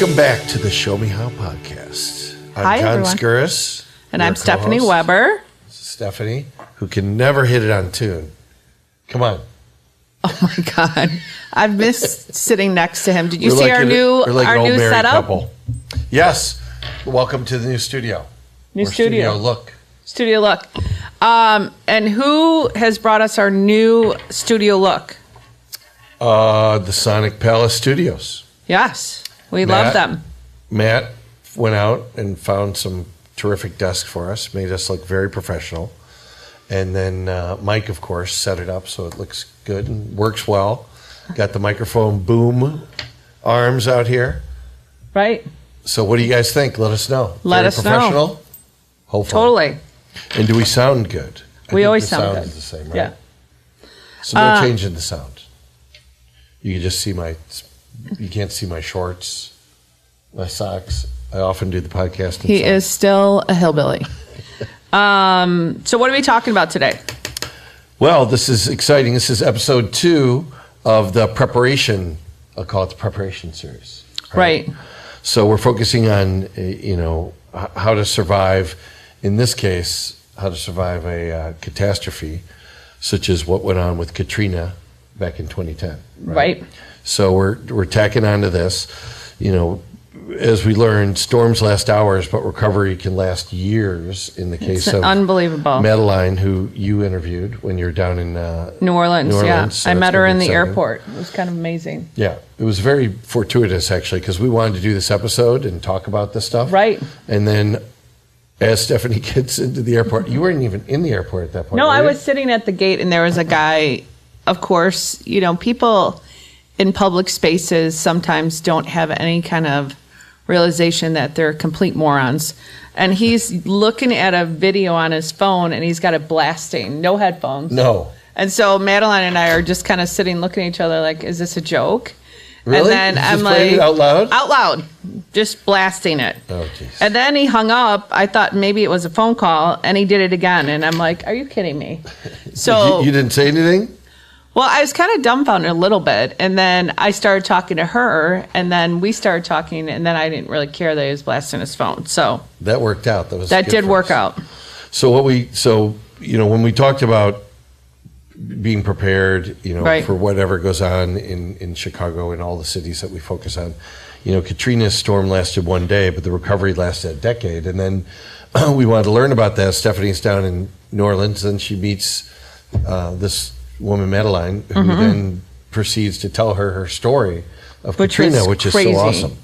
Welcome back to the Show Me How podcast. Hi, John everyone. Skuris. And I'm Stephanie Weber. Stephanie, who can never hit it on tune. Come on. Oh my God. I've missed sitting next to him. Did you We're see like our an new old married setup? couple. Yes. Welcome to the new studio. New studio look. Studio look. And who has brought us our new studio look? The Sonic Palace Studios. Yes. We love them. Matt went out and found some terrific desks for us, made us look very professional. And then Mike, of course, set it up so it looks good and works well. Got the microphone boom arms out here. Right. So what do you guys think? Let us know. Let us know. Professional? Hopefully. Totally. And do we sound good? We always the sound good. Is the same, right? Yeah. So no change in the sound. You can just see you can't see my shorts, my socks. I often do the podcast. He is still a hillbilly. So what are we talking about today? Well, this is exciting. This is episode 2 of the preparation. I'll call it the preparation series. Right. So we're focusing on, how to survive, in this case, how to survive a catastrophe, such as what went on with Katrina back in 2010. Right. So we're tacking onto this. As we learned, storms last hours, but recovery can last years. In the case of unbelievable Madeline, who you interviewed when you were down in New Orleans. Yeah, so I met her in the exciting. airport. It was kind of amazing. Yeah, it was very fortuitous actually, because we wanted to do this episode and talk about this stuff. Right. And then, as Stephanie gets into the airport, you weren't even in the airport at that point. No, were I you? was sitting at the gate, and there was a guy. Of course, people in public spaces sometimes don't have any kind of realization that they're complete morons. And he's looking at a video on his phone, and he's got it blasting, no headphones. No. And so Madeline and I are just kind of sitting looking at each other like, is this a joke? Really? And then You I'm just played like, it out loud? Out loud, just blasting it. Oh, jeez. And then he hung up. I thought maybe it was a phone call, and he did it again. And I'm like, are you kidding me? So you didn't say anything? Well, I was kind of dumbfounded a little bit, and then I started talking to her, and then we started talking, and then I didn't really care that he was blasting his phone. So that worked out. That did work out. So when we talked about being prepared, Right. for whatever goes on in Chicago and all the cities that we focus on, Katrina's storm lasted one day, but the recovery lasted a decade. And then we wanted to learn about that. Stephanie's down in New Orleans, and she meets this woman, Madeline, who then proceeds to tell her story of Katrina, which is so awesome.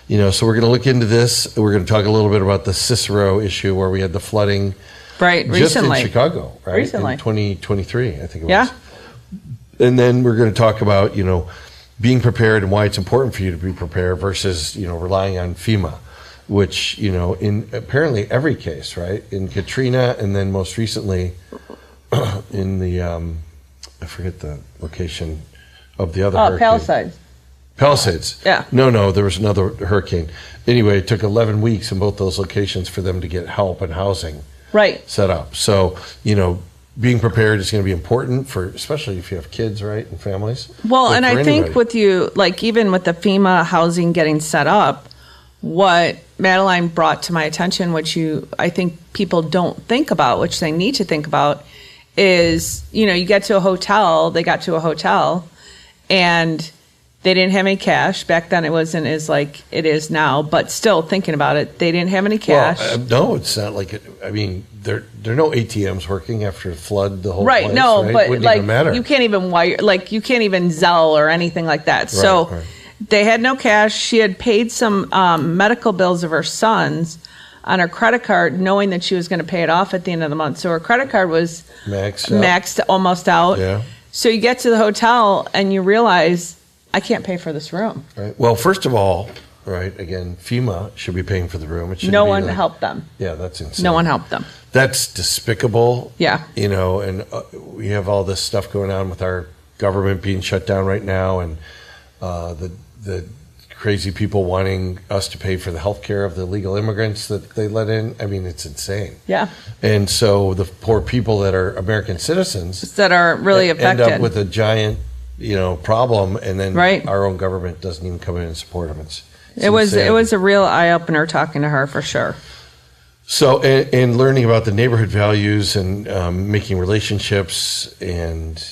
So we're going to look into this. We're going to talk a little bit about the Cicero issue where we had the flooding. Right, Just recently. in Chicago, right? Recently. In 2023, I think it was. Yeah. And then we're going to talk about, being prepared and why it's important for you to be prepared versus, relying on FEMA, which, in apparently every case, right? In Katrina, and then most recently in the, I forget the location of the other hurricane. Palisades. Yeah. No, there was another hurricane. Anyway, it took 11 weeks in both those locations for them to get help and housing. Right. Set up. So, being prepared is going to be important especially if you have kids, right, and families. Well, and I think anybody. with you, like even with the FEMA housing getting set up, what Madeline brought to my attention, which I think people don't think about, which they need to think about, is, you get to a hotel, they got to a hotel, and they didn't have any cash. Back then it wasn't as like it is now, but still thinking about it, they didn't have any cash. Well, no, it's not like it. I mean, there are no ATMs working after the flood. The whole right, place, no, right? but Wouldn't like even matter. you can't even wire, like you can't even Zelle or anything like that. So Right. they had no cash. She had paid some medical bills of her son's on her credit card, knowing that she was going to pay it off at the end of the month. So her credit card was maxed almost out. Yeah. So you get to the hotel and you realize, I can't pay for this room. Right. Well, first of all, right, again, FEMA should be paying for the room. It No one helped them. Yeah, that's insane. No one helped them. That's despicable. Yeah. And we have all this stuff going on with our government being shut down right now, and the crazy people wanting us to pay for the health care of the illegal immigrants that they let in. I mean, it's insane. Yeah. And so the poor people that are American citizens that are really affected end up with a giant, problem, and then right. our own government doesn't even come in and support them. It was a real eye opener talking to her for sure. So, and learning about the neighborhood values and making relationships and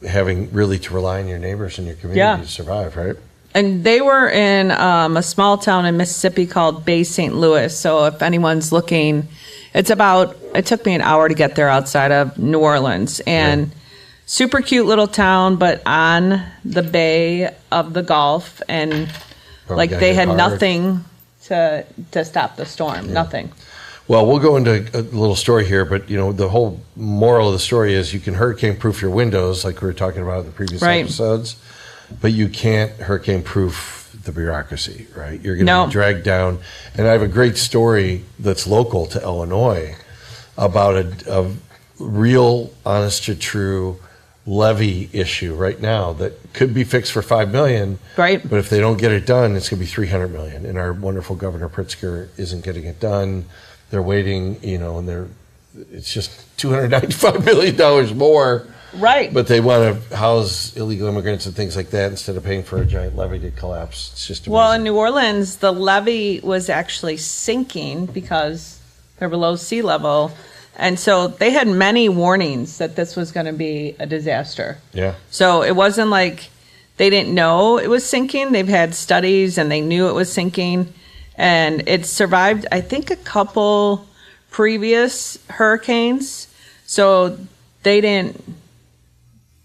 having really to rely on your neighbors and your community to survive, right? And they were in a small town in Mississippi called Bay St. Louis. So if anyone's looking, it took me an hour to get there outside of New Orleans. And super cute little town, but on the bay of the Gulf. And like they had nothing to stop the storm, nothing. Well, we'll go into a little story here, but the whole moral of the story is you can hurricane-proof your windows, like we were talking about in the previous episodes, but you can't hurricane-proof the bureaucracy, right? You're going to be dragged down. And I have a great story that's local to Illinois about a real, honest-to-true levy issue right now that could be fixed for $5 million, right? But if they don't get it done, it's going to be $300 million. And our wonderful Governor Pritzker isn't getting it done. They're waiting, and it's just $295 million more. Right. But they want to house illegal immigrants and things like that instead of paying for a giant levee to collapse. It's just amazing. Well, in New Orleans, the levee was actually sinking because they're below sea level. And so they had many warnings that this was going to be a disaster. Yeah. So it wasn't like they didn't know it was sinking. They've had studies and they knew it was sinking. And it survived, I think, a couple previous hurricanes. So they didn't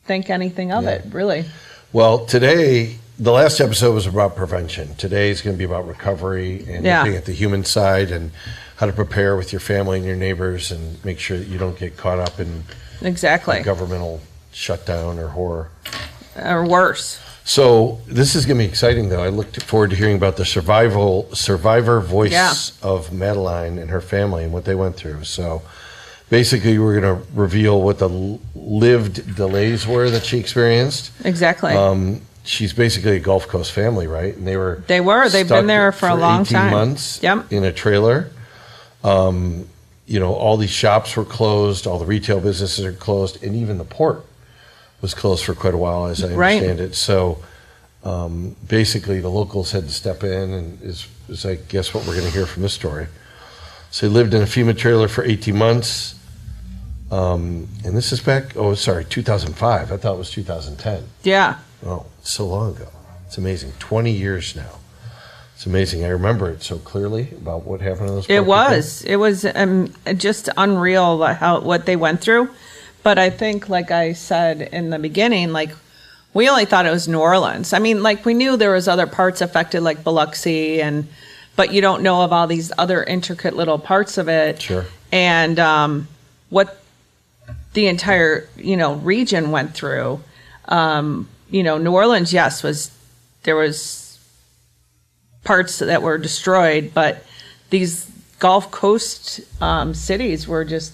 think anything of it, really. Well, today, the last episode was about prevention. Today is going to be about recovery and looking at the human side and how to prepare with your family and your neighbors and make sure that you don't get caught up in a governmental shutdown or horror. Or worse. So this is going to be exciting, though. I look forward to hearing about the survivor voice of Madeline and her family and what they went through. So basically, we're going to reveal what the lived delays were that she experienced. Exactly. She's basically a Gulf Coast family, right? And they've been there for a long 18 time. Months in a trailer. All these shops were closed, all the retail businesses are closed, and even the port was closed for quite a while, as I understand it. So basically, the locals had to step in, and is I guess what we're going to hear from this story. So they lived in a FEMA trailer for 18 months. And this is back, 2005. I thought it was 2010. Yeah. Oh, it's so long ago. It's amazing. 20 years now. It's amazing. I remember it so clearly about what happened to those poor people. It was just unreal what they went through. But I think, like I said in the beginning, we only thought it was New Orleans. I mean, we knew there was other parts affected, like Biloxi, but you don't know of all these other intricate little parts of it. Sure. And what the entire, region went through. New Orleans, yes, there was parts that were destroyed, but these Gulf Coast cities were just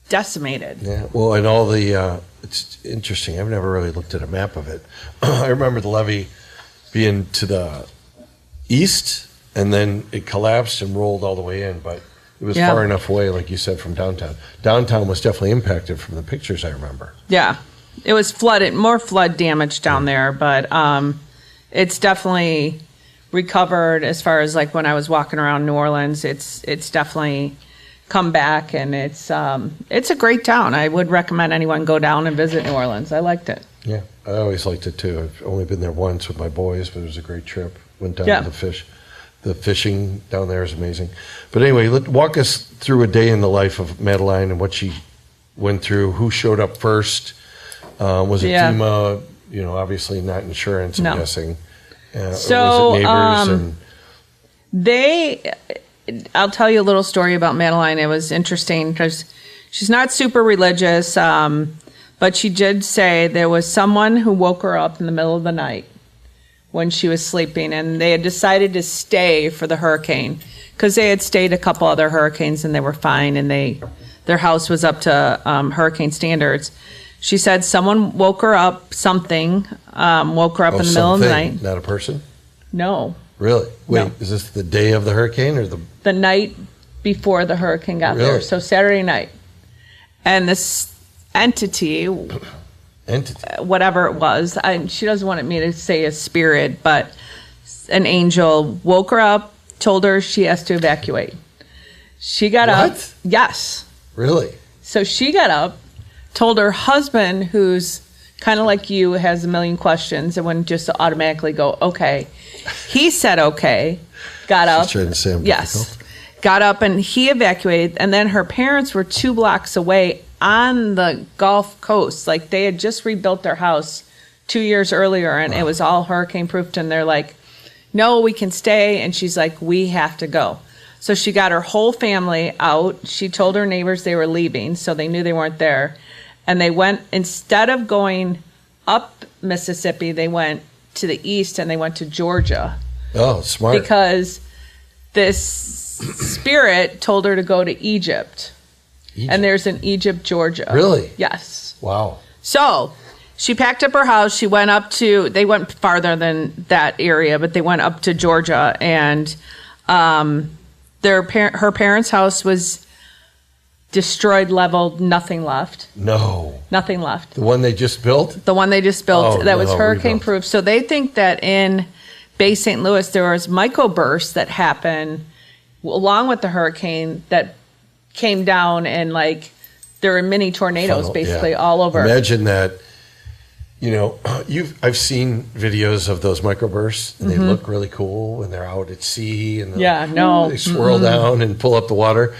decimated. Yeah, well, and all the, it's interesting. I've never really looked at a map of it. I remember the levee being to the east, and then it collapsed and rolled all the way in, but it was far enough away, like you said, from downtown. Downtown was definitely impacted from the pictures I remember. Yeah, it was flooded, more flood damage down there, but it's definitely recovered as far as when I was walking around New Orleans. It's definitely come back, and it's a great town. I would recommend anyone go down and visit New Orleans. I liked it. Yeah, I always liked it too. I've only been there once with my boys, but it was a great trip. Went down to the fish. The fishing down there is amazing. But anyway, walk us through a day in the life of Madeline and what she went through. Who showed up first? Was it FEMA? Obviously not insurance, I'm guessing. So, was it neighbors? I'll tell you a little story about Madeline. It was interesting because she's not super religious, but she did say there was someone who woke her up in the middle of the night when she was sleeping, and they had decided to stay for the hurricane because they had stayed a couple other hurricanes and they were fine, and their house was up to hurricane standards. She said someone woke her up, woke her up in the middle of the night. Not a person? No. Really? Wait, No. Is this the day of the hurricane or the night before the hurricane got there? So Saturday night. And this entity, whatever it was, she doesn't want me to say a spirit, but an angel, woke her up, told her she has to evacuate. She got up. What? Yes. Really? So she got up, told her husband, who's kind of like you, has a million questions and wouldn't just automatically go, okay. He said okay, got up. She's trying to say I'm yes. difficult. Got up and he evacuated. And then her parents were 2 blocks away on the Gulf Coast. Like they had just rebuilt their house 2 years earlier and it was all hurricane proofed. And they're like, no, we can stay. And she's like, we have to go. So she got her whole family out. She told her neighbors they were leaving, so they knew they weren't there. And they went, instead of going up Mississippi, they went to the east and they went to Georgia. Oh, smart. Because this spirit told her to go to Egypt. And there's an Egypt, Georgia. Really? Yes. Wow. So she packed up her house. She went up to, they went farther than that area, but they went up to Georgia. And her parents' house was destroyed, leveled, nothing left. No. Nothing left. The one they just built? The one they just built that was hurricane rebuilt. proof. So they think that in Bay St. Louis there was microbursts that happened along with the hurricane that came down and like there were mini tornadoes basically all over. Imagine that. You know, I've seen videos of those microbursts, and they look really cool when they're out at sea, and they swirl down and pull up the water.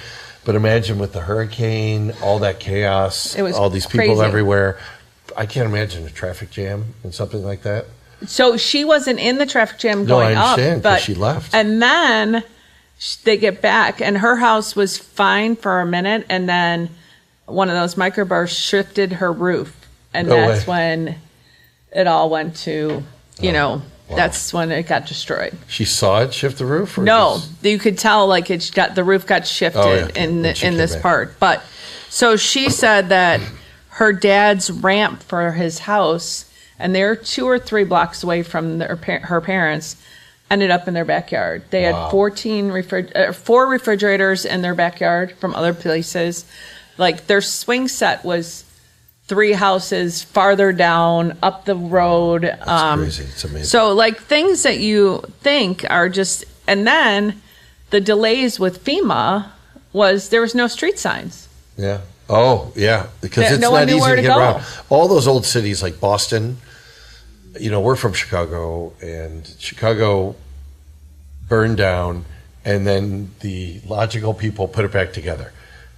But imagine with the hurricane, all that chaos, It was all these people crazy. everywhere. I can't imagine a traffic jam and something like that. So she wasn't in the traffic jam No, I going up, understand, 'cause but she left. And then they get back, and her house was fine for a minute, and then one of those microbursts shifted her roof, and that's when it all went to, that's when it got destroyed. She saw it shift the roof? Or No, you could tell like the roof got shifted in this back. part. But so she said that her dad's ramp for his house, and they're 2 or 3 blocks away from her parents, ended up in their backyard. They had 4 refrigerators in their backyard from other places. Like their swing set was 3 houses farther down up the road. That's crazy. It's amazing. So like things that you think are just, and then the delays with FEMA was there was no street signs. Yeah. Oh, yeah. Because it's no one not knew easy where to to get go. around. All those old cities like Boston, we're from Chicago, and Chicago burned down, and then the logical people put it back together.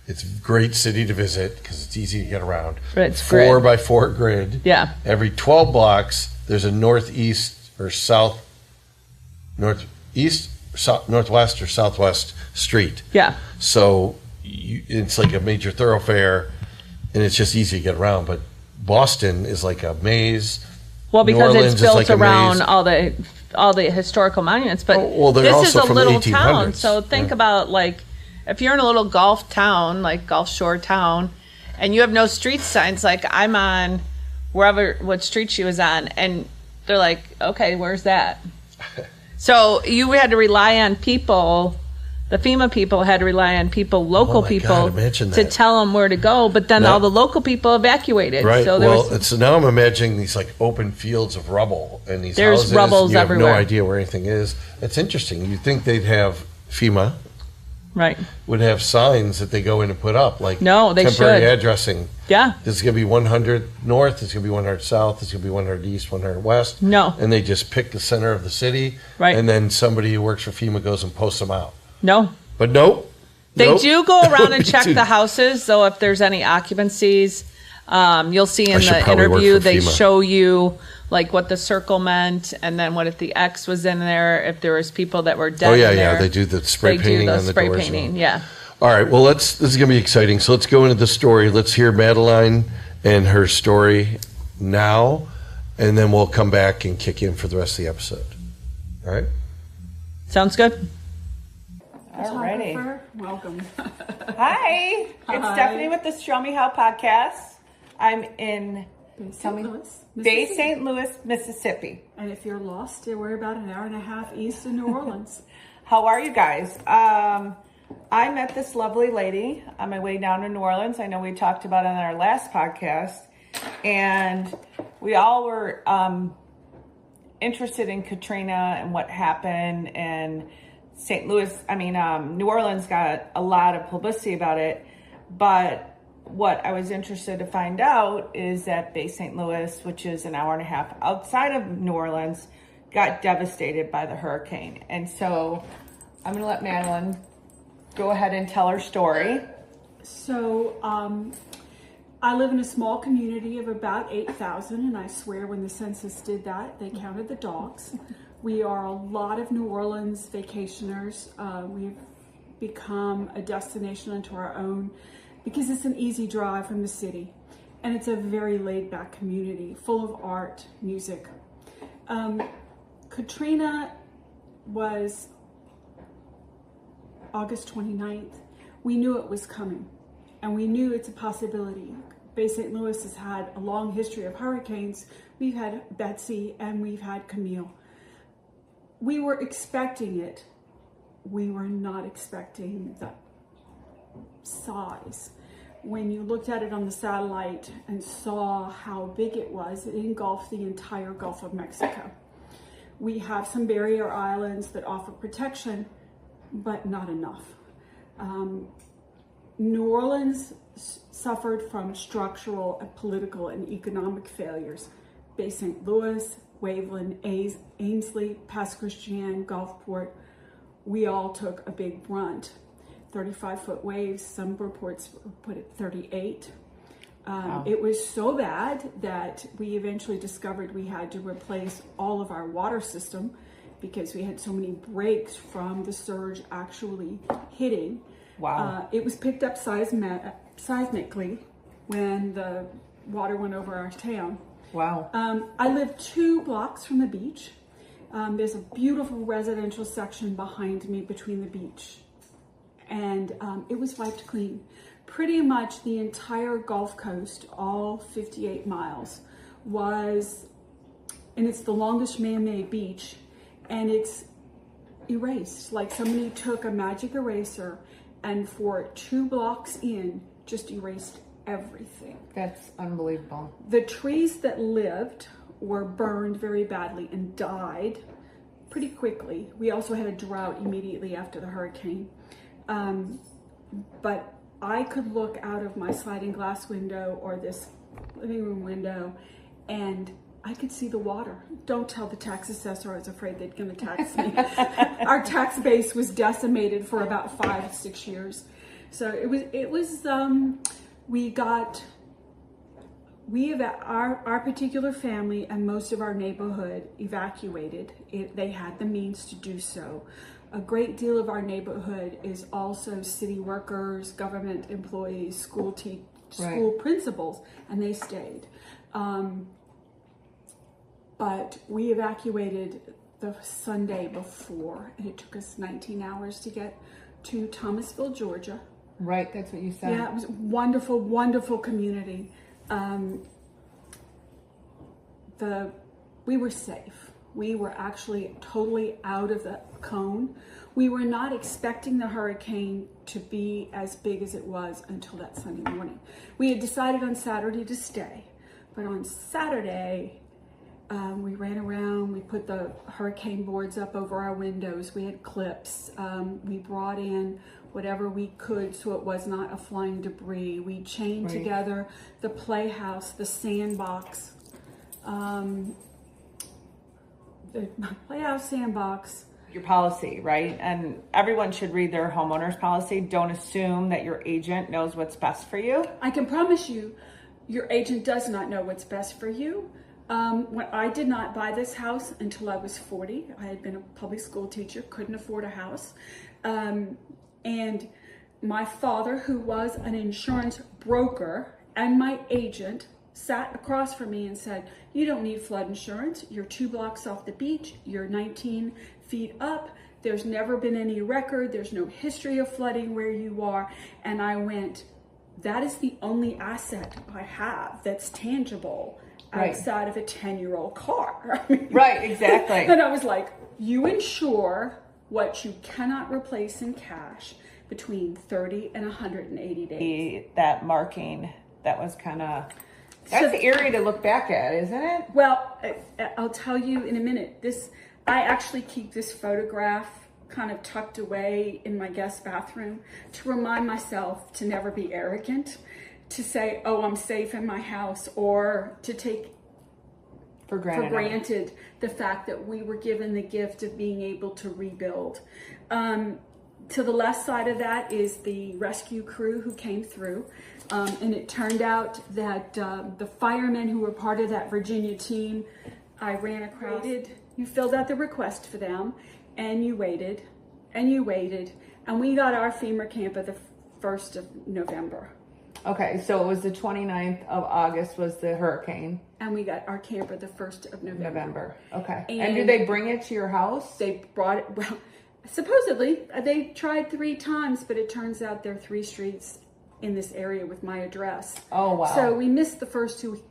It's a great city to visit because it's easy to get around. It's 4x4 grid. Yeah. Every 12 blocks, there's a northwest or southwest street. Yeah. So it's like a major thoroughfare, and it's just easy to get around. But Boston is like a maze. Well, because New Orleans it's is built like a around maze. all the historical monuments. But they're this also is a from the little 1800s. town. So think about like if you're in a little Gulf town, like Gulf Shore town, and you have no street signs, like I'm on what street she was on, and they're like, okay, where's that? So you had to rely on people. The FEMA people had to rely on local people, to tell them where to go. But then all the local people evacuated. Right. So So now I'm imagining these like open fields of rubble and these there's houses. rubbles and you have everywhere. no idea where anything is. It's interesting. You'd think they'd have FEMA would have signs that they go in and put up, like No, they temporary should. addressing. Yeah. This is going to be 100 north. This is going to be 100 south. This is going to be 100 east, 100 west. No. And they just pick the center of the city. Right. And then somebody who works for FEMA goes and posts them out. No. But nope. They do go around and check the houses, though, if there's any occupancies. You'll see in the interview, they show you like what the circle meant, and then what if the X was in there, if there was people that were dead in there. They do the spray painting on the doors. Yeah. All right, well, this is going to be exciting. So let's go into the story. Let's hear Madeline and her story now, and then we'll come back and kick in for the rest of the episode. All right? Sounds good. Alrighty. Welcome. Hi. It's Stephanie with the Show Me How podcast. I'm in Bay St. Louis, Mississippi. And if you're lost, we're about an hour and a half east of New Orleans. How are you guys? I met this lovely lady on my way down to New Orleans. I know we talked about it on our last podcast. And we all were interested in Katrina and what happened, and New Orleans got a lot of publicity about it, but what I was interested to find out is that Bay St. Louis, which is an hour and a half outside of New Orleans, got devastated by the hurricane. And so I'm going to let Madeline go ahead and tell her story. So I live in a small community of about 8,000, and I swear when the census did that, they counted the dogs. We are a lot of New Orleans vacationers. We've become a destination unto our own because it's an easy drive from the city, and it's a very laid-back community full of art, music. Katrina was August 29th. We knew it was coming, and we knew it's a possibility. Bay St. Louis has had a long history of hurricanes. We've had Betsy and we've had Camille. We were expecting it. We were not expecting the size. When you looked at it on the satellite and saw how big it was, it engulfed the entire Gulf of Mexico. We have some barrier islands that offer protection, but not enough. New Orleans suffered from structural and political and economic failures. Bay St. Louis, Waveland, Ainsley, Pass Christian, Gulfport, we all took a big brunt. 35-foot waves, some reports put it 38. Wow. It was so bad that we eventually discovered we had to replace all of our water system because we had so many breaks from the surge actually hitting. Wow. It was picked up seismically when the water went over our town. Wow. I live 2 blocks from the beach. There's a beautiful residential section behind me between the beach. And it was wiped clean. Pretty much the entire Gulf Coast, all 58 miles, and it's the longest man-made beach, and it's erased. Like somebody took a magic eraser and for 2 blocks in, just erased everything. That's unbelievable. The trees that lived were burned very badly and died pretty quickly. We also had a drought immediately after the hurricane. But I could look out of my sliding glass window or this living room window and I could see the water. Don't tell the tax assessor, I was afraid they'd gonna tax me. Our tax base was decimated for about 5-6 years. So our particular family and most of our neighborhood evacuated. They had the means to do so. A great deal of our neighborhood is also city workers, government employees, school principals, and they stayed. But we evacuated the Sunday before, and it took us 19 hours to get to Thomasville, Georgia. Right, that's what you said. Yeah, it was a wonderful, wonderful community. We were safe. We were actually totally out of the cone. We were not expecting the hurricane to be as big as it was until that Sunday morning. We had decided on Saturday to stay, but on Saturday, we ran around, we put the hurricane boards up over our windows, we had clips, we brought in whatever we could so it was not a flying debris. We chained together the playhouse, the sandbox, the playhouse sandbox. Your policy, right? And everyone should read their homeowners policy. Don't assume that your agent knows what's best for you. I can promise you, your agent does not know what's best for you. When I did not buy this house until I was 40. I had been a public school teacher, couldn't afford a house. And my father, who was an insurance broker, and my agent sat across from me and said, you don't need flood insurance. You're 2 blocks off the beach. You're 19 feet up. There's never been any record. There's no history of flooding where you are. And I went, that is the only asset I have that's tangible outside of a 10-year-old car. I mean, right, exactly. And I was like, you insure what you cannot replace in cash between 30 and 180 days. That marking, that was kind of That's eerie to look back at, isn't it? Well, I'll tell you in a minute. I actually keep this photograph kind of tucked away in my guest bathroom to remind myself to never be arrogant, to say, oh, I'm safe in my house, or to take for granted the fact that we were given the gift of being able to rebuild. To the left side of that is the rescue crew who came through. And it turned out that the firemen who were part of that Virginia team, I ran across, you filled out the request for them, and you waited, and you waited, and we got our FEMA camper the 1st of November. Okay, so it was the 29th of August was the hurricane. And we got our camper the 1st of November. Okay. And did they bring it to your house? They brought it, well, supposedly, they tried 3 times, but it turns out there are 3 streets in this area with my address. Oh, wow. So we missed the first 2.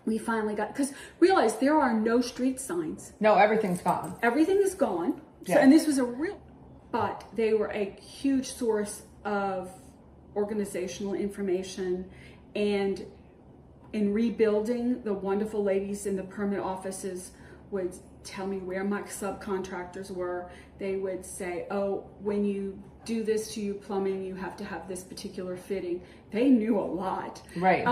We finally got, because realize there are no street signs. No, everything's gone. Everything is gone. Yeah. So, and this was but they were a huge source of organizational information. And in rebuilding, the wonderful ladies in the permit offices would tell me where my subcontractors were. They would say, oh, when you do this to your plumbing, you have to have this particular fitting. They knew a lot. Right.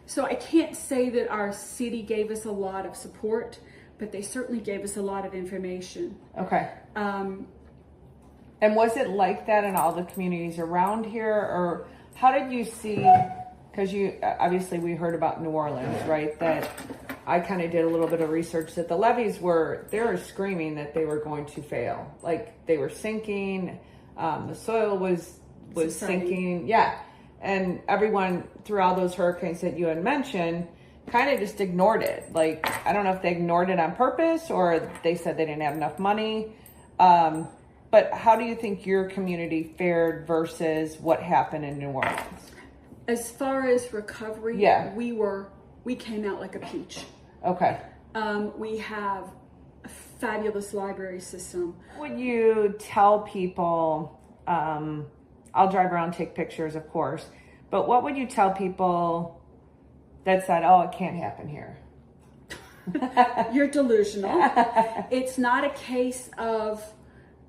So I can't say that our city gave us a lot of support, but they certainly gave us a lot of information. Okay. And was it like that in all the communities around here, or how did you see, because you, obviously we heard about New Orleans, right? That I kind of did a little bit of research that the levees they were screaming that they were going to fail. Like they were sinking, the soil was sinking. Yeah. And everyone through all those hurricanes that you had mentioned kind of just ignored it. Like, I don't know if they ignored it on purpose or they said they didn't have enough money. But how do you think your community fared versus what happened in New Orleans? As far as recovery, yeah, we came out like a peach. Okay. We have a fabulous library system. Would you tell people, I'll drive around, take pictures, of course, but what would you tell people that said, oh, it can't happen here? You're delusional. It's not a case of,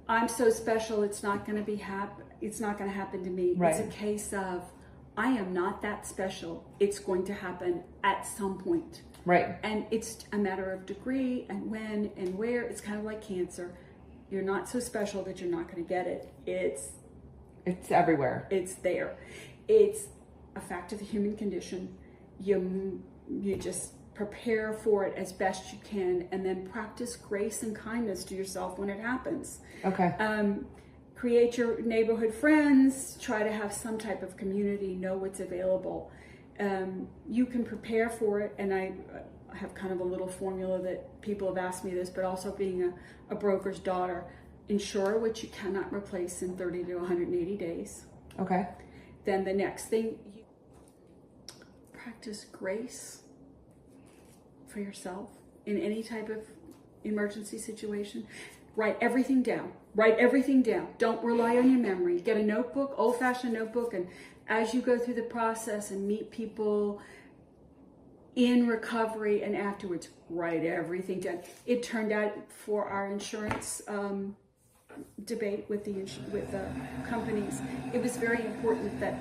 I'm so special, it's not going to happen to me. Right. It's a case of, I am not that special. It's going to happen at some point. Right. And it's a matter of degree and when and where. It's kind of like cancer. You're not so special that you're not going to get it. It's everywhere. It's there. It's a fact of the human condition. You just prepare for it as best you can, and then practice grace and kindness to yourself when it happens. Okay. Create your neighborhood friends, try to have some type of community, know what's available. You can prepare for it, and I have kind of a little formula that people have asked me this, but also being a broker's daughter, insure what you cannot replace in 30 to 180 days. Okay. Then the next thing, you practice grace for yourself in any type of emergency situation. Write everything down. Write everything down. Don't rely on your memory. Get a notebook, old-fashioned notebook, and as you go through the process and meet people in recovery and afterwards, write everything down. It turned out for our insurance debate with the companies, it was very important that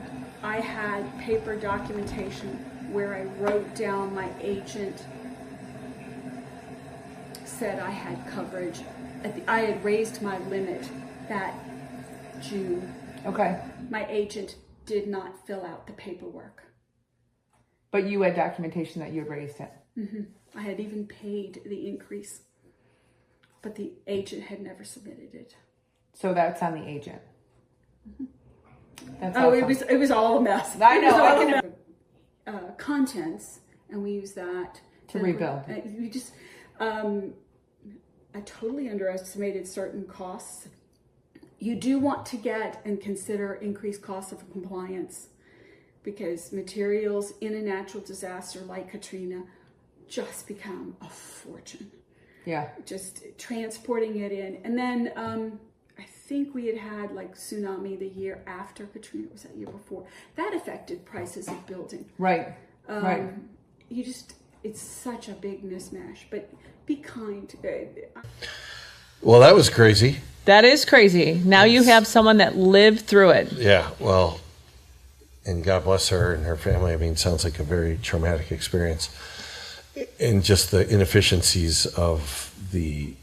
I had paper documentation where I wrote down my agent said I had coverage. I had raised my limit that June. Okay. My agent did not fill out the paperwork. But you had documentation that you had raised it. Mm-hmm. I had even paid the increase, but the agent had never submitted it. So that's on the agent. Mm-hmm. That's awesome. It was all a mess. I know. Contents, and we use that to rebuild. We just, I totally underestimated certain costs. You do want to get and consider increased costs of compliance, because materials in a natural disaster like Katrina just become a fortune. Yeah. Just transporting it in. And then I think we had like tsunami the year after Katrina, was that year before. That affected prices of building. Right. Right. it's such a big mismatch. But be kind. Well, that was crazy. That is crazy. Now you have someone that lived through it. Yeah, well, and God bless her and her family. I mean, sounds like a very traumatic experience. And just the inefficiencies of the,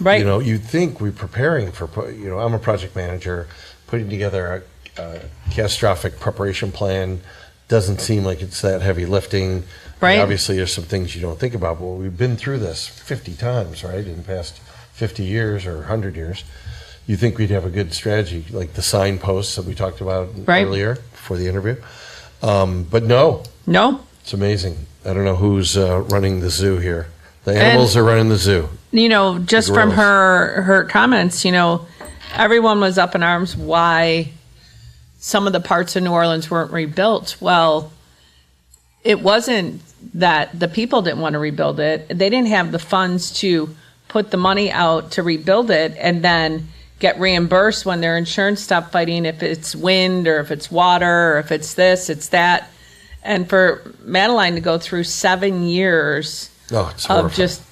Right. you know, you'd think we're preparing for, you know, I'm a project manager, putting together a catastrophic preparation plan doesn't seem like it's that heavy lifting. Right. And obviously, there's some things you don't think about, but we've been through this 50 times, right, in the past 50 years or 100 years. You think we'd have a good strategy, like the signposts that we talked about Right. earlier before the interview. But no, it's amazing. I don't know who's running the zoo here. The animals are running the zoo. You know, just from her comments, you know, everyone was up in arms why some of the parts of New Orleans weren't rebuilt. Well, it wasn't that the people didn't want to rebuild it. They didn't have the funds to put the money out to rebuild it and then get reimbursed when their insurance stopped fighting if it's wind or if it's water or if it's this, it's that. And for Madeline to go through 7 years it's of horrifying. just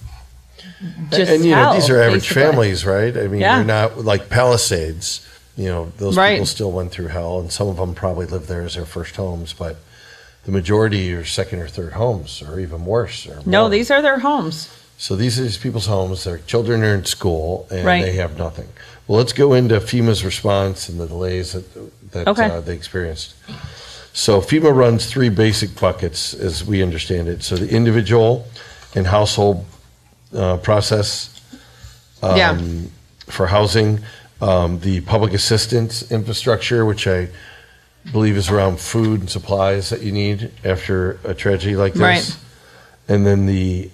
and you know, hell, these are average basically. families, right? I mean, Yeah. you're not like Palisades. You know, those Right. people still went through hell, and some of them probably lived there as their first homes, but the majority are second or third homes, or even worse. Or No, more. these are their homes. So these are these people's homes. Their children are in school, and Right. they have nothing. Well, let's go into FEMA's response and the delays that Okay. they experienced. So FEMA runs 3 basic buckets, as we understand it. So the individual and household process for housing, the public assistance infrastructure, which I believe is around food and supplies that you need after a tragedy like this, Right. and then the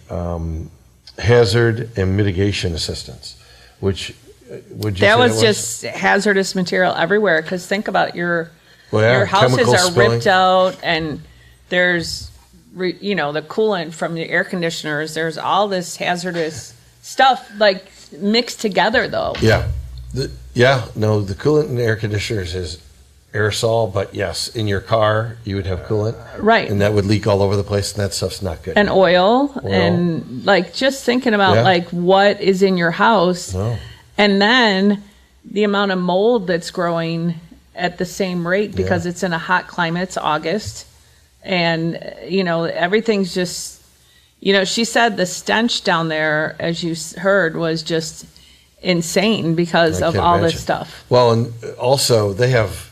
hazard and mitigation assistance, which would you say That was just hazardous material everywhere. Because think about your houses chemical are spilling. ripped out, and there's you know, the coolant from the air conditioners. There's all this hazardous stuff like mixed together, though. Yeah. The coolant in the air conditioners is aerosol, but yes, in your car you would have coolant. Right. And that would leak all over the place, and that stuff's not good. And oil, and like just thinking about like what is in your house, and then the amount of mold that's growing at the same rate because it's in a hot climate. It's August, and you know, everything's just, you know, she said the stench down there, as you heard, was just insane because of all this stuff. Well, and also they have,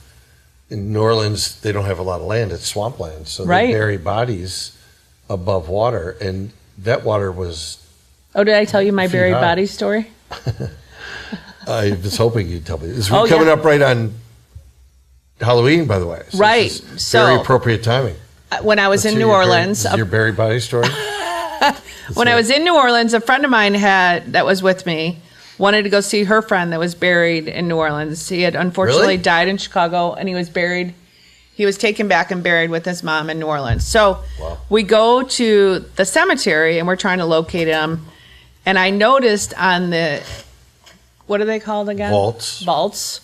in New Orleans, they don't have a lot of land. It's swampland. So they bury bodies above water. And that water was... Oh, did I tell you my buried body story? I was hoping you'd tell me. This is coming up right on Halloween, by the way. So right. So very appropriate timing. When I was in New Orleans... your buried body story? When I was in New Orleans, a friend of mine that was with me wanted to go see her friend that was buried in New Orleans. He had unfortunately died in Chicago, and he was buried. He was taken back and buried with his mom in New Orleans. So we go to the cemetery, and we're trying to locate him. And I noticed on the, what are they called again? Vaults.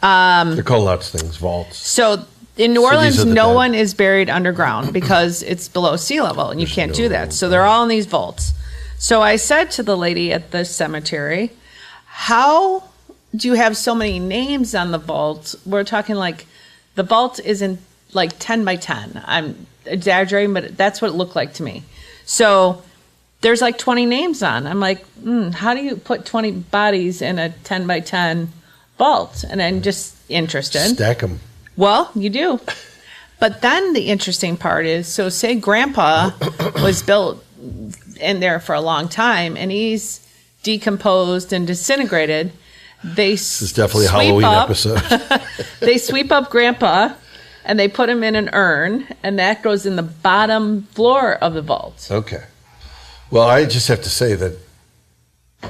They're called lots of things, vaults. So in New Orleans, no one is buried underground because it's below sea level, and you can't do that. So they're all in these vaults. So I said to the lady at the cemetery, how do you have so many names on the vault? We're talking like the vault isn't like 10 by 10. I'm exaggerating, but that's what it looked like to me. So there's like 20 names on. I'm like, how do you put 20 bodies in a 10 by 10 vault? And I'm just interested. Stack them. Well, you do. But then the interesting part is, so say Grandpa was built in there for a long time, and he's decomposed and disintegrated. This is definitely a Halloween episode. They sweep up Grandpa, and they put him in an urn, and that goes in the bottom floor of the vault. Okay. Well, I just have to say that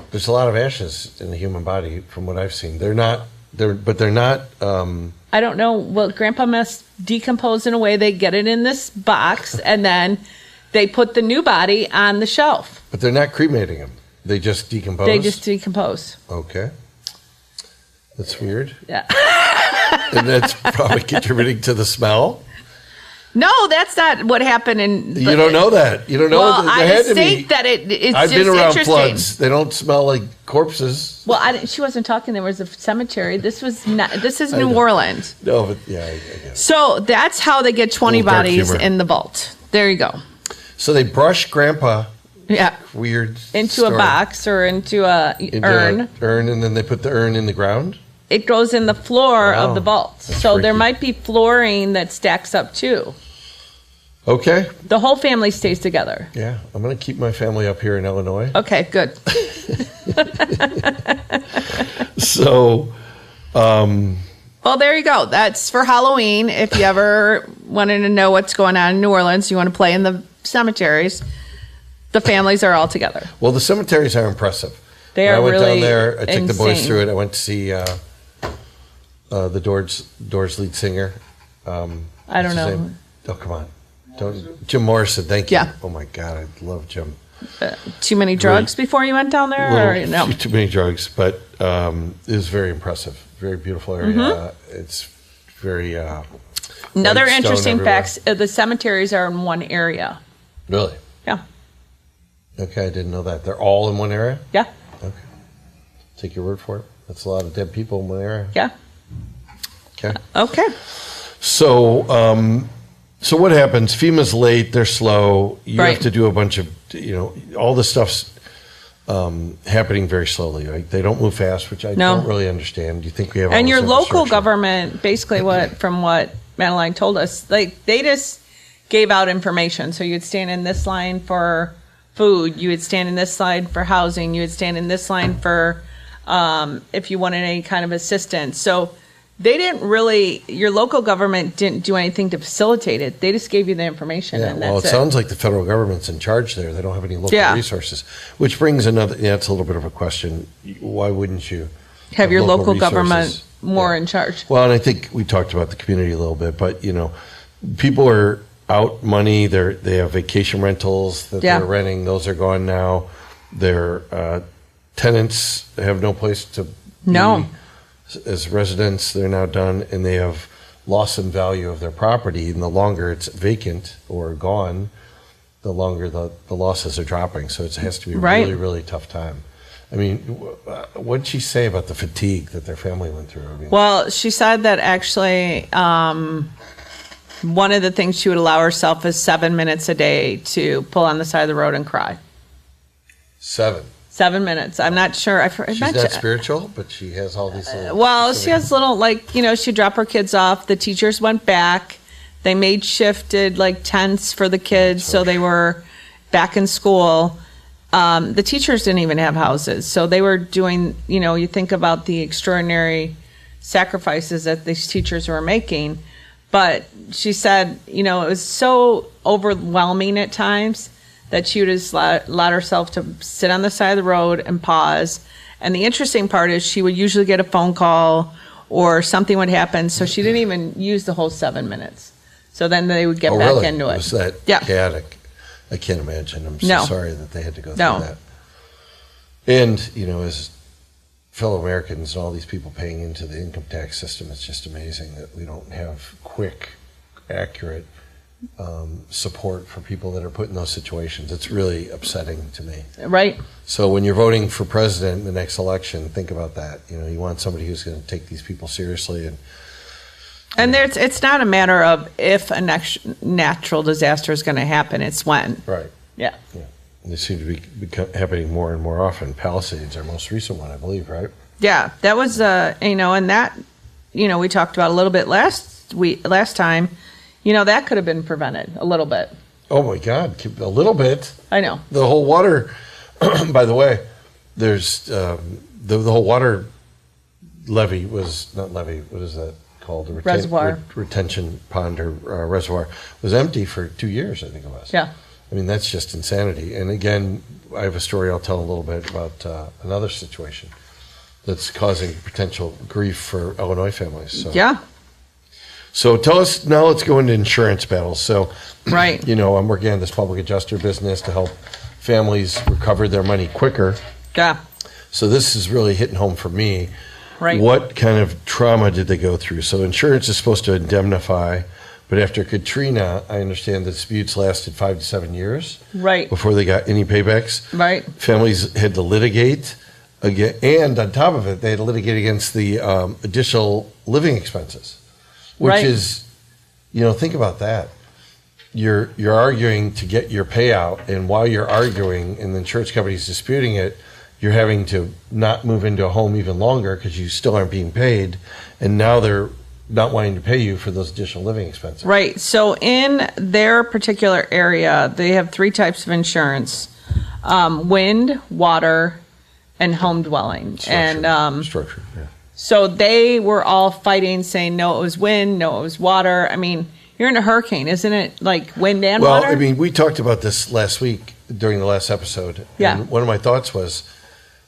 there's a lot of ashes in the human body from what I've seen. They're not. I don't know. Well, Grandpa must decompose in a way. They get it in this box, and then they put the new body on the shelf. But they're not cremating him. They just decompose? They just decompose. Okay. That's weird. Yeah. And that's probably contributing to the smell. No, that's not what happened in. You don't know that. You don't know. Well, there I had to just think be. that it's I've just been around interesting. floods. They don't smell like corpses. Well, she wasn't talking. There was a cemetery. This was not. This is New know. Orleans. No, but yeah, I get it. So that's how they get 20 Little dark bodies humor. in the vault. There you go. So they brush Grandpa. Yeah. Weird. Into story. a box or into a Into urn. an urn, and then they put the urn in the ground. It goes in the floor Wow. of the vault. That's So there freaky. might be flooring that stacks up too. Okay. The whole family stays together. Yeah, I'm going to keep my family up here in Illinois. Okay, good. So, Well, there you go. That's for Halloween. If you ever wanted to know what's going on in New Orleans, you want to play in the cemeteries, the families are all together. well, the cemeteries are impressive. They When are I went really down there. I took the boys insane. through it. I went to see the Doors lead singer. I don't What's his know. name? Oh, come on. Jim Morrison, thank you. Yeah. Oh, my God, I love Jim. Too many drugs before you went down there? Or no? Too many drugs, but it was very impressive. Very beautiful area. Mm-hmm. It's very... Another white stone interesting everywhere. fact, the cemeteries are in one area. Really? Yeah. Okay, I didn't know that. They're all in one area? Yeah. Okay. Take your word for it. That's a lot of dead people in one area. Yeah. Okay. Okay. So, so what happens? FEMA's late. They're slow. You Right. have to do a bunch of, all this stuff's happening very slowly. Right? They don't move fast, which I No. don't really understand. Do you think we have? all And this your local infrastructure? government, basically from what Madeline told us, like they just gave out information. So you'd stand in this line for food, you would stand in this line for housing, you would stand in this line for if you wanted any kind of assistance. So they didn't really, your local government didn't do anything to facilitate it. They just gave you the information Yeah, and well, it that's sounds like the federal government's in charge there. They don't have any local Yeah. resources, which brings another. Yeah, it's a little bit of a question. Why wouldn't you Have your local government resources? more Yeah. in charge. Well, and I think we talked about the community a little bit, but people are out money. They have vacation rentals that Yeah. they're renting. Those are gone now. Their tenants have no place to No. be as residents. They're now done, and they have loss in value of their property. And the longer it's vacant or gone, the longer the losses are dropping. So it has to be a Right. really, really tough time. I mean, what did she say about the fatigue that their family went through? I mean, Well, she said that actually one of the things she would allow herself is 7 minutes a day to pull on the side of the road and cry. 7. 7 minutes. I'm not sure. She's not spiritual, but she has all these little... Well, she has little, she'd drop her kids off. The teachers went back. They made shifted tents for the kids, so they were back in school. The teachers didn't even have houses, so they were doing, you think about the extraordinary sacrifices that these teachers were making. But she said, it was so overwhelming at times that she would just allowed herself to sit on the side of the road and pause. And the interesting part is she would usually get a phone call or something would happen, so she didn't even use the whole 7 minutes. So then they would get back really? into it. Was that Yeah. chaotic? I can't imagine. I'm so No. sorry that they had to go through No. that. And, as fellow Americans and all these people paying into the income tax system, it's just amazing that we don't have quick, accurate support for people that are put in those situations. It's really upsetting to me. Right? So when you're voting for president in the next election, think about that. You want somebody who's going to take these people seriously. And it's not a matter of if a natural disaster is going to happen, it's when. Right. Yeah. Yeah. And they seem to be happening more and more often. Palisades, our most recent one, I believe, right? Yeah, that was and that we talked about a little bit last time. That could have been prevented a little bit. Oh my God, a little bit. I know. The whole water, by the way, there's the whole water levee was not levee. What is that called? The Reservoir. Retention pond or reservoir was empty for 2 years, I think it was. Yeah. I mean, that's just insanity. And again, I have a story I'll tell a little bit about another situation that's causing potential grief for Illinois families. So. Yeah. So tell us, now let's go into insurance battles. So, Right. I'm working on this public adjuster business to help families recover their money quicker. Yeah. So this is really hitting home for me. Right. What kind of trauma did they go through? So insurance is supposed to indemnify, But after Katrina, I understand the disputes lasted 5 to 7 years Right. before they got any paybacks. Right. Families had to litigate again, and on top of it, they had to litigate against the additional living expenses, which Right. is, think about that. You're arguing to get your payout, and while you're arguing, and the insurance company's disputing it, you're having to not move into a home even longer because you still aren't being paid, and now they're not wanting to pay you for those additional living expenses. Right. So in their particular area, they have 3 types of insurance: wind, water, and home dwelling. And Structure, yeah. so they were all fighting, saying, no, it was wind, no, it was water. I mean, you're in a hurricane, isn't it? Like wind and water? Well, I mean, we talked about this last week during the last episode. Yeah. And one of my thoughts was,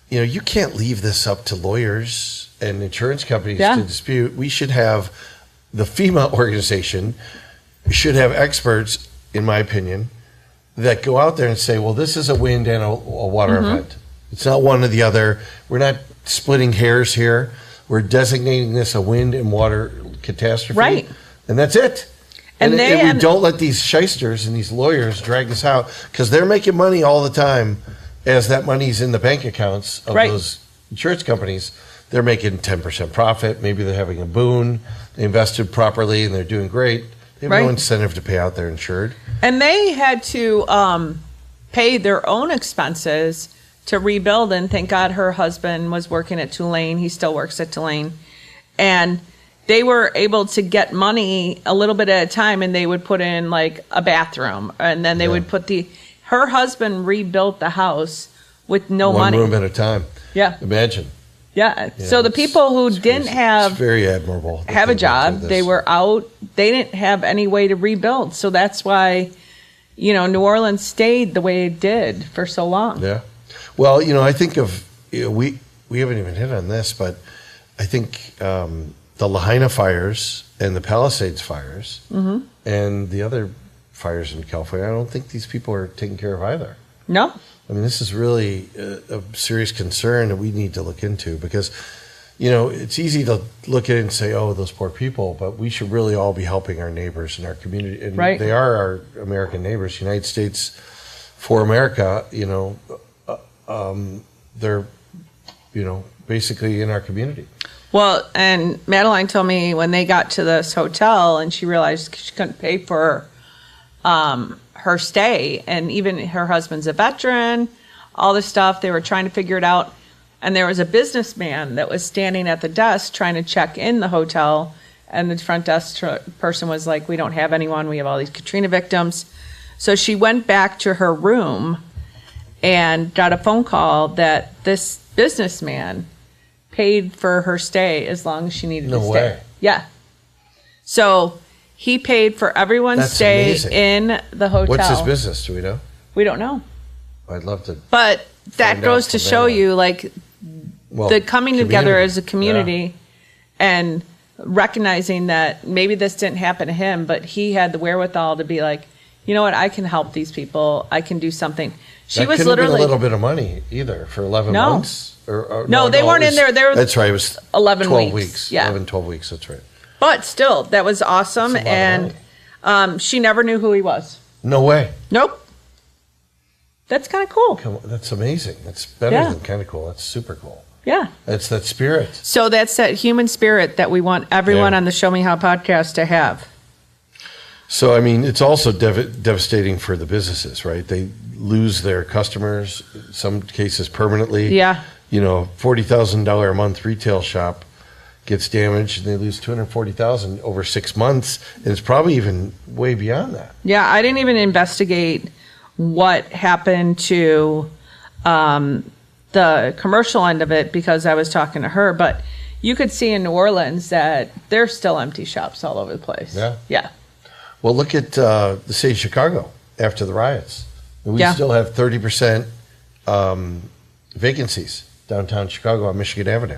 you can't leave this up to lawyers and insurance companies Yeah. to dispute. We should have the FEMA organization should have experts, in my opinion, that go out there and say, well, this is a wind and a water Mm-hmm. event. It's not one or the other. We're not splitting hairs here. We're designating this a wind and water catastrophe. Right. And that's it. And we don't let these shysters and these lawyers drag this out, because they're making money all the time as that money's in the bank accounts of Right. those insurance companies. They're making 10% profit. Maybe they're having a boon. They invested properly and they're doing great. They have no Right. incentive to pay out their insured. And they had to pay their own expenses to rebuild. And thank God her husband was working at Tulane. He still works at Tulane. And they were able to get money a little bit at a time, and they would put in like a bathroom. And then they would put her husband rebuilt the house with no One money. room at a time. Yeah. Imagine. Yeah. Yeah, So the it's- people who it's didn't crazy. have It's very admirable. that have they a went job, through they this. were out, they didn't have any way to rebuild. So that's why, New Orleans stayed the way it did for so long. Yeah. Well, I think of, we haven't even hit on this, but I think the Lahaina fires and the Palisades fires and the other fires in California, I don't think these people are taken care of either. No? I mean, this is really a serious concern that we need to look into, because, it's easy to look at it and say, oh, those poor people, but we should really all be helping our neighbors in our community. And Right. they are our American neighbors, United States for America, they're, basically in our community. Well, and Madeline told me when they got to this hotel and she realized she couldn't pay for her stay, and even her husband's a veteran, all this stuff, they were trying to figure it out. And there was a businessman that was standing at the desk trying to check in the hotel, and the front desk person was like, we don't have anyone, we have all these Katrina victims. So she went back to her room and got a phone call that this businessman paid for her stay as long as she needed No to stay. way. Yeah. So he paid for everyone's That's stay amazing. in the hotel. What's his business? Do we know? We don't know. I'd love to. But that Find goes out to from show Madeline. you, like, Well, the coming together community. as a community and recognizing that maybe this didn't happen to him, but he had the wherewithal to be like, you know what, I can help these people. I can do something. She That was couldn't have been literally a little bit of money either for 11 No. months. Or No, they weren't it in there. They were that's right. It was 11 12 weeks. Yeah. 11, 12 weeks. That's right. But still, that was awesome. That's a lot of And she never knew who he was. No way. Nope. That's kind of cool. Come on, that's amazing. That's better Yeah. than kind of cool. That's super cool. Yeah. That's that spirit. So that's that human spirit that we want everyone Yeah. on the Show Me How podcast to have. So, I mean, it's also devastating for the businesses, right? They lose their customers, in some cases permanently. Yeah. $40,000 a month retail shop gets damaged and they lose $240,000 over 6 months. And it's probably even way beyond that. Yeah, I didn't even investigate what happened to the commercial end of it because I was talking to her. But you could see in New Orleans that there's still empty shops all over the place. Yeah. Yeah. Well, look at the city of Chicago after the riots. We Yeah. still have 30% vacancies downtown Chicago on Michigan Avenue.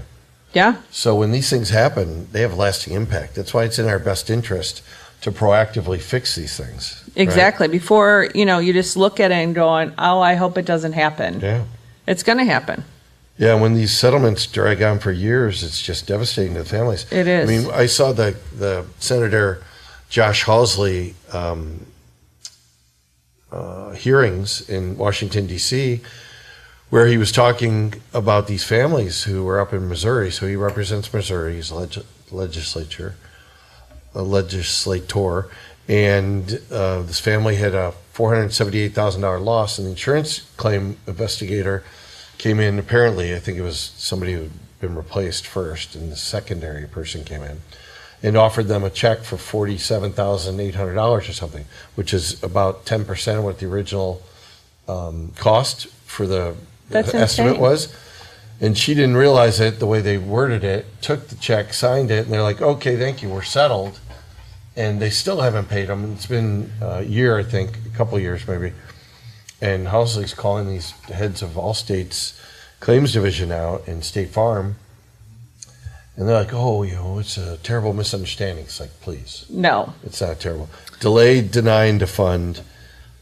Yeah. So when these things happen, they have lasting impact. That's why it's in our best interest to proactively fix these things. right? Exactly. Before, you just look at it and going, oh, I hope it doesn't happen. Yeah. It's going to happen. Yeah, when these settlements drag on for years, it's just devastating to the families. It is. I mean, I saw the Senator Josh Halsley hearings in Washington, D.C., where he was talking about these families who were up in Missouri. So he represents Missouri's legislator. And this family had a $478,000 loss, and the insurance claim investigator came in. Apparently, I think it was somebody who had been replaced first, and the secondary person came in and offered them a check for $47,800 or something, which is about 10% of what the original cost for the estimate was. And she didn't realize it the way they worded it, took the check, signed it, and they're like, okay, thank you, we're settled. And they still haven't paid them. It's been a year, I think, a couple of years maybe. And Housley's calling these heads of Allstate's claims division out in State Farm. And they're like, oh, it's a terrible misunderstanding. It's like, please. No. It's not terrible. Delayed, deny, and defund.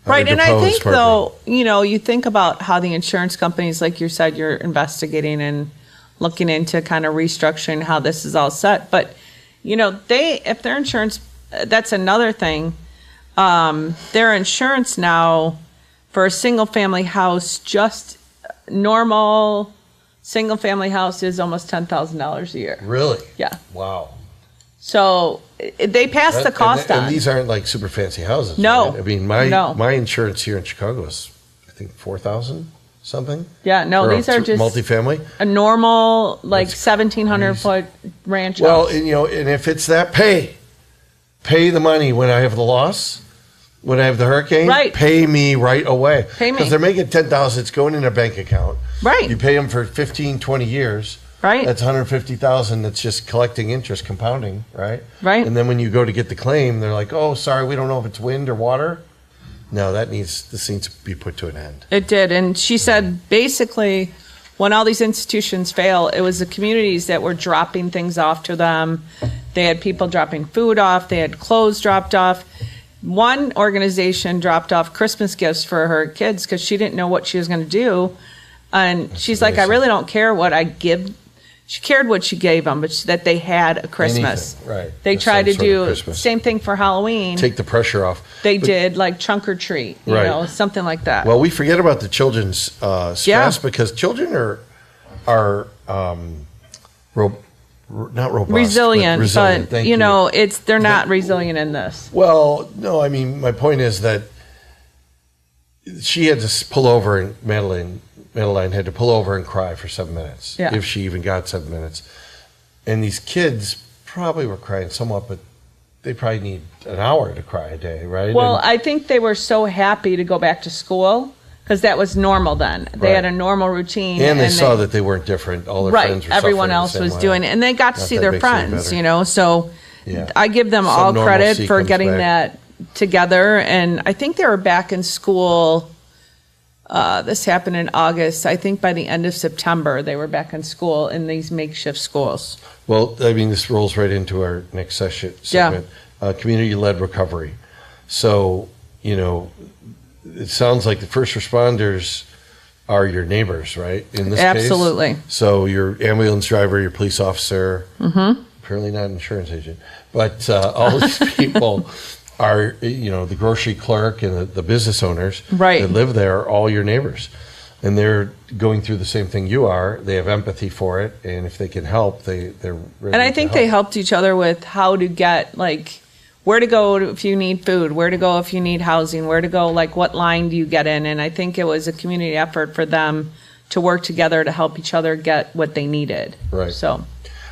Right, and I think, though, you think about how the insurance companies, like you said, you're investigating and looking into kind of restructuring how this is all set. But, if their insurance, that's another thing. Their insurance now for a single-family house, just normal single-family house, is almost $10,000 a year. Really? Yeah. Wow. So they pass the cost on. And these aren't like super fancy houses. No. Right? I mean, my insurance here in Chicago is, I think, $4,000 something. Yeah, no, these are just multifamily. A normal, 1,700-foot ranch house. Well, and if it's that, pay the money when I have the loss, when I have the hurricane. Right. Pay me right away. Pay me. Because they're making $10,000. It's going in their bank account. Right. You pay them for 15, 20 years. Right. That's $150,000 that's just collecting interest, compounding, right? Right. And then when you go to get the claim, they're like, oh, sorry, we don't know if it's wind or water. No, this needs to be put to an end. It did. And she said, basically, when all these institutions fail, it was the communities that were dropping things off to them. They had people dropping food off. They had clothes dropped off. One organization dropped off Christmas gifts for her kids because she didn't know what she was going to do. And she's like, I really don't care what I give. She cared what she gave them, but that they had a Christmas. Anything, right. They tried to do same thing for Halloween. Take the pressure off. They did like trunk or treat, something like that. Well, we forget about the children's stress because children are not robust, resilient, but they're not not resilient in this. Well, no, I mean, my point is that she had to pull over, and Madeline had to pull over and cry for 7 minutes, if she even got 7 minutes. And these kids probably were crying somewhat, but they probably need an hour to cry a day, right? Well, I think they were so happy to go back to school because that was normal then. They had a normal routine. And they saw that they weren't different. All their friends were everyone else was doing it. And they got to see their friends, So I give them all credit for getting that together. And I think they were back in school. This happened in August. I think by the end of September, they were back in school in these makeshift schools. Well, I mean, this rolls right into our next segment, community-led recovery. So, it sounds like the first responders are your neighbors, right? In this Absolutely. case. So your ambulance driver, your police officer, apparently not an insurance agent, but all these people are, the grocery clerk and the business owners that live there are all your neighbors. And they're going through the same thing you are. They have empathy for it. And if they can help, they're ready. And I think they helped each other with how to get, where to go if you need food, where to go if you need housing, where to go, what line do you get in. And I think it was a community effort for them to work together to help each other get what they needed. Right. So,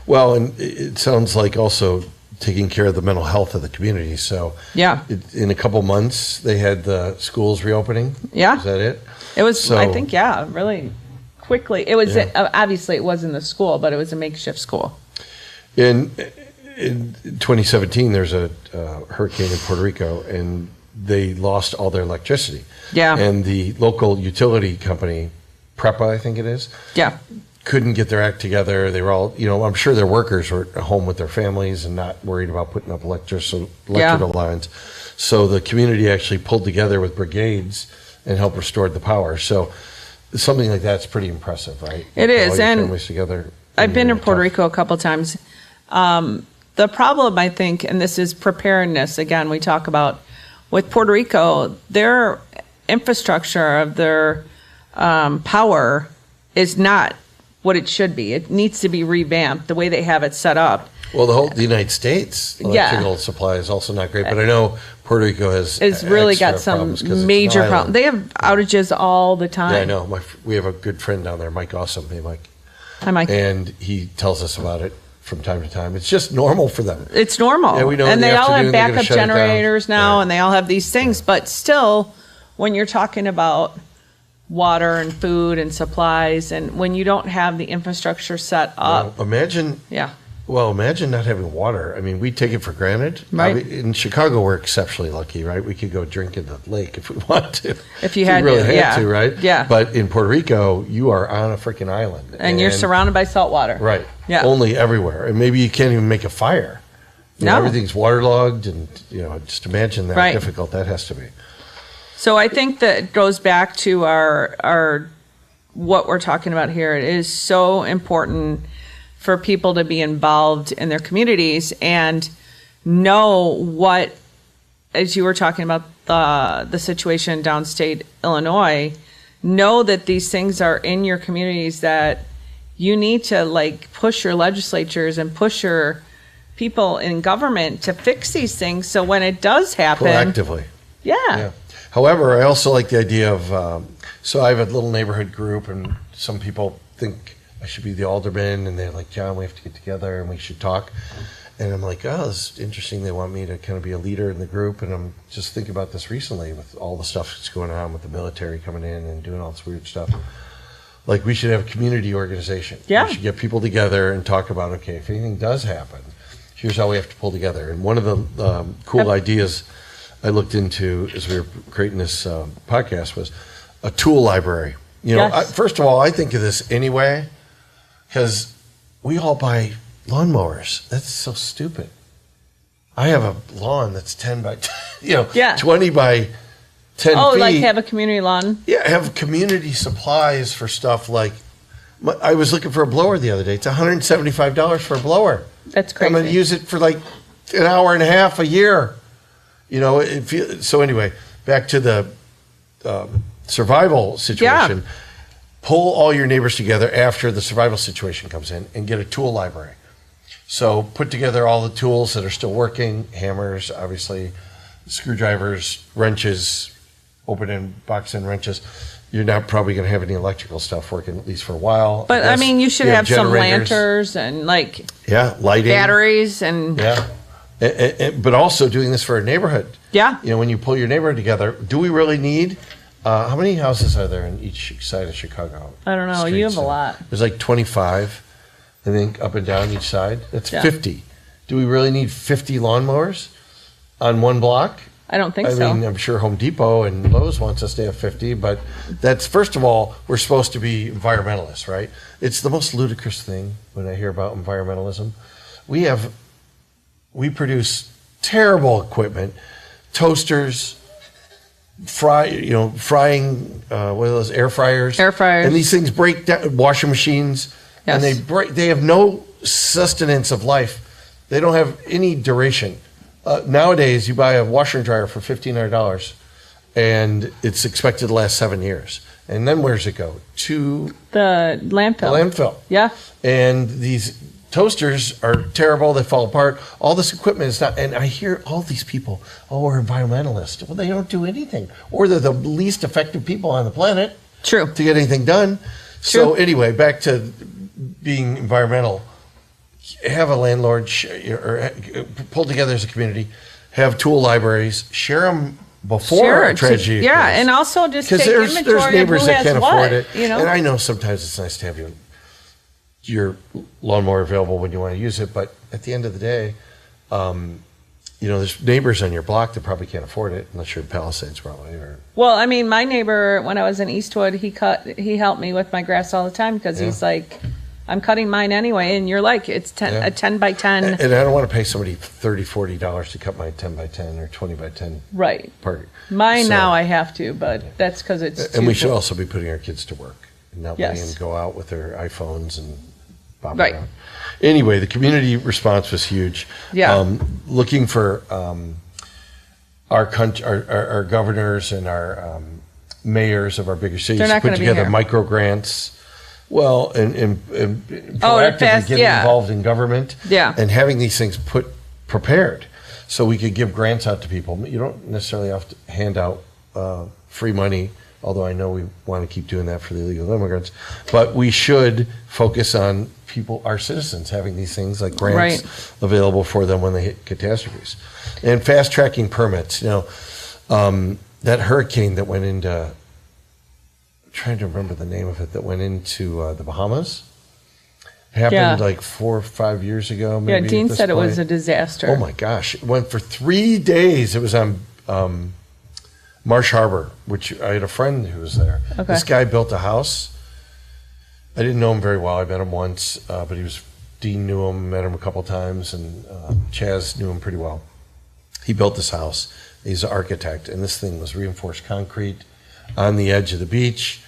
well, and it sounds like also taking care of the mental health of the community. So in a couple months, they had the schools reopening. Yeah. Is that it? It was, I think, really quickly. It was, obviously it wasn't the school, but it was a makeshift school. In 2017, there's a hurricane in Puerto Rico, and they lost all their electricity. Yeah. And the local utility company, PREPA, I think it is. Yeah. Couldn't get their act together. They were all, I'm sure their workers were at home with their families and not worried about putting up electrical lines. So the community actually pulled together with brigades and helped restore the power. So something like that's pretty impressive, right? It is. All your families together. I've been to Puerto Rico a couple times. The problem, I think, and this is preparedness, again, we talk about with Puerto Rico, their infrastructure of their power is not what it should be. It needs to be revamped the way they have it set up. Well, the United States electrical supply is also not great, but I know Puerto Rico has really got some major problems. They have outages all the time. Yeah, I know. We have a good friend down there, Mike Awesome. Hey, Mike. Hi, Mike. And he tells us about it from time to time. It's just normal for them. It's normal. Yeah, we know and in the they all have afternoon they're gonna backup shut it down. generators now, Yeah. and they all have these things. But still, when you're talking about water and food and supplies, and when you don't have the infrastructure set up, Imagine not having water. I mean, we take it for granted. Right. In Chicago, we're exceptionally lucky, right? We could go drink in the lake if we want to. If you had we really to, had to, right? Yeah. But in Puerto Rico, you are on a freaking island. and you're surrounded by salt water. Right. Yeah. Only everywhere. And maybe you can't even make a fire. You know, No. everything's waterlogged, and, just imagine how Right. difficult that has to be. So I think that it goes back to our what we're talking about here. It is so important for people to be involved in their communities and know what, as you were talking about the situation downstate Illinois, know that these things are in your communities, that you need to push your legislatures and push your people in government to fix these things. So when it does happen, Proactively. yeah. However, I also like the idea of, so I have a little neighborhood group, and some people think I should be the alderman, and they're like, John, we have to get together and we should talk. And I'm like, oh, it's interesting. They want me to kind of be a leader in the group. And I'm just thinking about this recently with all the stuff that's going on with the military coming in and doing all this weird stuff. Like, we should have a community organization. Yeah. We should get people together and talk about, okay, if anything does happen, here's how we have to pull together. And one of the cool ideas I looked into as we were creating this podcast was a tool library. Yes. First of all, I think of this anyway, because we all buy lawnmowers. That's so stupid. I have a lawn that's 10 by 10, 20 by 10 Oh, feet. like have a community lawn? Yeah, have community supplies for stuff like, I was looking for a blower the other day. It's $175 for a blower. That's crazy. I'm going to use it for like an hour and a half a year. So anyway, back to the survival situation. Yeah. Pull all your neighbors together after the survival situation comes in and get a tool library. So put together all the tools that are still working, hammers, obviously, screwdrivers, wrenches, open and box end wrenches. You're not probably going to have any electrical stuff working, at least for a while. But I mean, you should have some generators. lanterns and Lighting. batteries and But also doing this for a neighborhood. Yeah. When you pull your neighborhood together, do we really need, how many houses are there in each side of Chicago? I don't know. You have a lot. There's like 25, I think, up and down each side. That's 50. Do we really need 50 lawnmowers on one block? I don't think so. I mean, I'm sure Home Depot and Lowe's wants us to have 50, but that's, first of all, we're supposed to be environmentalists, right? It's the most ludicrous thing when I hear about environmentalism. We produce terrible equipment, toasters, frying, what are those, air fryers? Air fryers. And these things break down, washing machines, Yes. and they have no sustenance of life. They don't have any duration. Nowadays, you buy a washer and dryer for $1,500, and it's expected to last 7 years. And then where's it go? To The landfill. the landfill. Yeah. And these toasters are terrible. They fall apart. All this equipment is not. And I hear all these people, we're environmentalists. Well, they don't do anything. Or they're the least effective people on the planet True. to get anything done. So anyway, back to being environmental. Have a landlord pull together as a community, have tool libraries, share them before a tragedy occurs. Yeah, and also just take Because inventory there's neighbors of who that has can't what, afford it. you know? And I know sometimes it's nice to have your lawnmower available when you want to use it, but at the end of the day, there's neighbors on your block that probably can't afford it, unless you're in Palisades probably. Well, I mean, my neighbor, when I was in Eastwood, he helped me with my grass all the time because he's like, I'm cutting mine anyway, and you're like, it's a 10 by 10. And I don't want to pay somebody $30, $40 to cut my 10 by 10 or 20 by 10 right. part. Mine So- now I have to, but that's because it's And we should too- also be putting our kids to work and not letting them go out with their iPhones and bob Right. around. Anyway, the community response was huge. Yeah. Looking for our governors and our mayors of our bigger cities They're to not put gonna be together here. micro grants. Well, and proactively pass, getting yeah. involved in government, Yeah. and having these things prepared, so we could give grants out to people. You don't necessarily have to hand out free money, although I know we want to keep doing that for the illegal immigrants. But we should focus on people, our citizens, having these things like grants available for them when they hit catastrophes, and fast tracking permits. That hurricane that went into. Trying to remember the name of it, that went into the Bahamas. Happened like 4 or 5 years ago. Maybe, Yeah, Dean at this said it was point. a disaster. Oh my gosh! It went for 3 days. It was on Marsh Harbor, which I had a friend who was there. Okay. This guy built a house. I didn't know him very well. I met him once, but Dean knew him, met him a couple times, and Chaz knew him pretty well. He built this house. He's an architect, and this thing was reinforced concrete on the edge of the beach.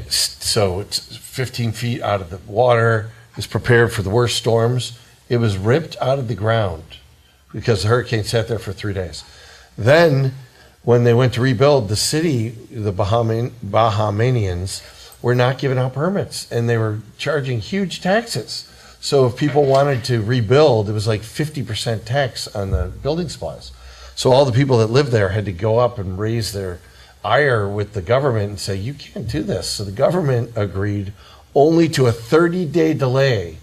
So it's 15 feet out of the water. It's prepared for the worst storms. It was ripped out of the ground because the hurricane sat there for 3 days. Then, when they went to rebuild, the city, the Bahamanians, were not giving out permits, and they were charging huge taxes. So if people wanted to rebuild, it was like 50% tax on the building supplies. So all the people that lived there had to go up and raise their ire with the government and say, you can't do this. So the government agreed only to a 30-day delay.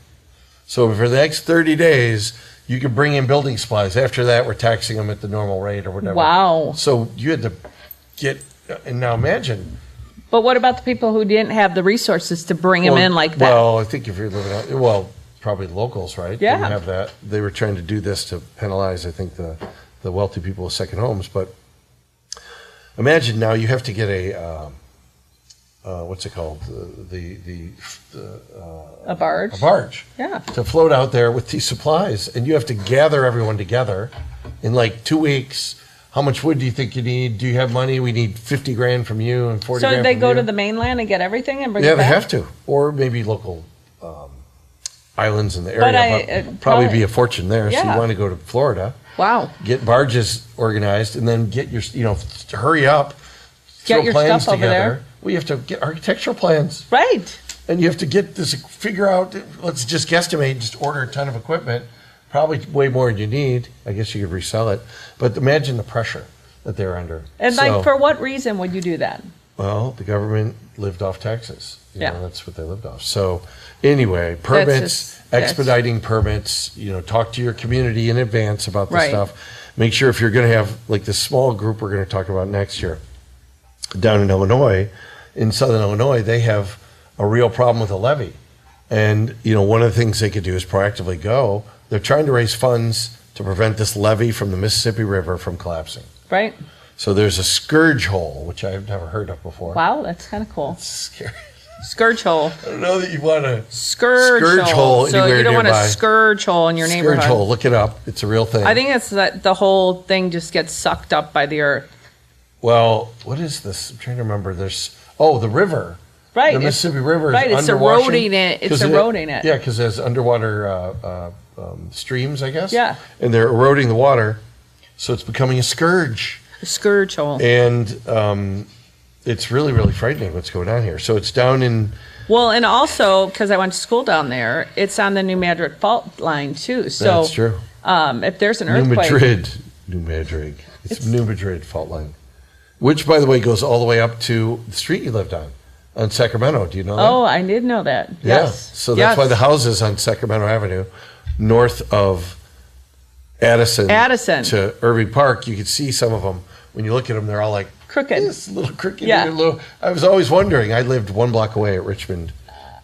So for the next 30 days, you could bring in building supplies. After that, we're taxing them at the normal rate or whatever. Wow. So you had to and now imagine. But what about the people who didn't have the resources to bring them in like that? Well, I think if you're living out, probably locals, right? Yeah. Didn't have that. They were trying to do this to penalize, I think, the wealthy people with second homes. But imagine now you have to get a what's it called? A barge? A barge. Yeah. To float out there with these supplies, and you have to gather everyone together in like 2 weeks. How much wood do you think you need? Do you have money? We need 50 grand from you and 40 So grand they from go you. to the mainland and get everything and bring Yeah, it they back? have to, or maybe local islands in the area. But probably be a fortune there. So Yeah. you want to go to Florida. Wow. Get barges organized, and then get your, hurry up, Get throw your plans stuff over together. there. Well, you have to get architectural plans, Right. and you have to get this, figure out, let's just guesstimate, just order a ton of equipment, probably way more than you need. I guess you could resell it. But imagine the pressure that they're under. And So, for what reason would you do that? well, the government lived off taxes. Yeah. That's what they lived off. So anyway, permits, expediting permits, talk to your community in advance about this Right. stuff. Make sure if you're going to have like this small group we're going to talk about next year down in Illinois, in Southern Illinois, they have a real problem with a levee. And, one of the things they could do is proactively go. They're trying to raise funds to prevent this levee from the Mississippi River from collapsing. Right. So there's a scourge hole, which I've never heard of before. Wow, that's kind of cool. It's scary. Scourge hole. I don't know that you want to Scourge hole. So anywhere you don't want nearby. a scourge hole in your neighborhood. Scourge hole. Look it up. It's a real thing. I think it's that the whole thing just gets sucked up by the earth. Well, what is this? I'm trying to remember. There's the river. Right. The Mississippi River is right, it's underwashing. eroding it. It's 'Cause eroding it. Yeah, because there's underwater streams, I guess. Yeah. And they're eroding the water, so it's becoming a scourge. A scourge hole. And it's really, really frightening what's going on here. So it's down in. Well, and also, because I went to school down there, it's on the New Madrid fault line, too. So That's true. If there's an earthquake. New Madrid. It's New Madrid fault line. Which, by the way, goes all the way up to the street you lived on Sacramento. Do you know that? Oh, I did know that. Yeah. Yes. So that's why the houses on Sacramento Avenue, north of Addison to Irving Park, you could see some of them. When you look at them, they're all like crooked. This little crooked. Yeah. I was always wondering. I lived 1 block away at Richmond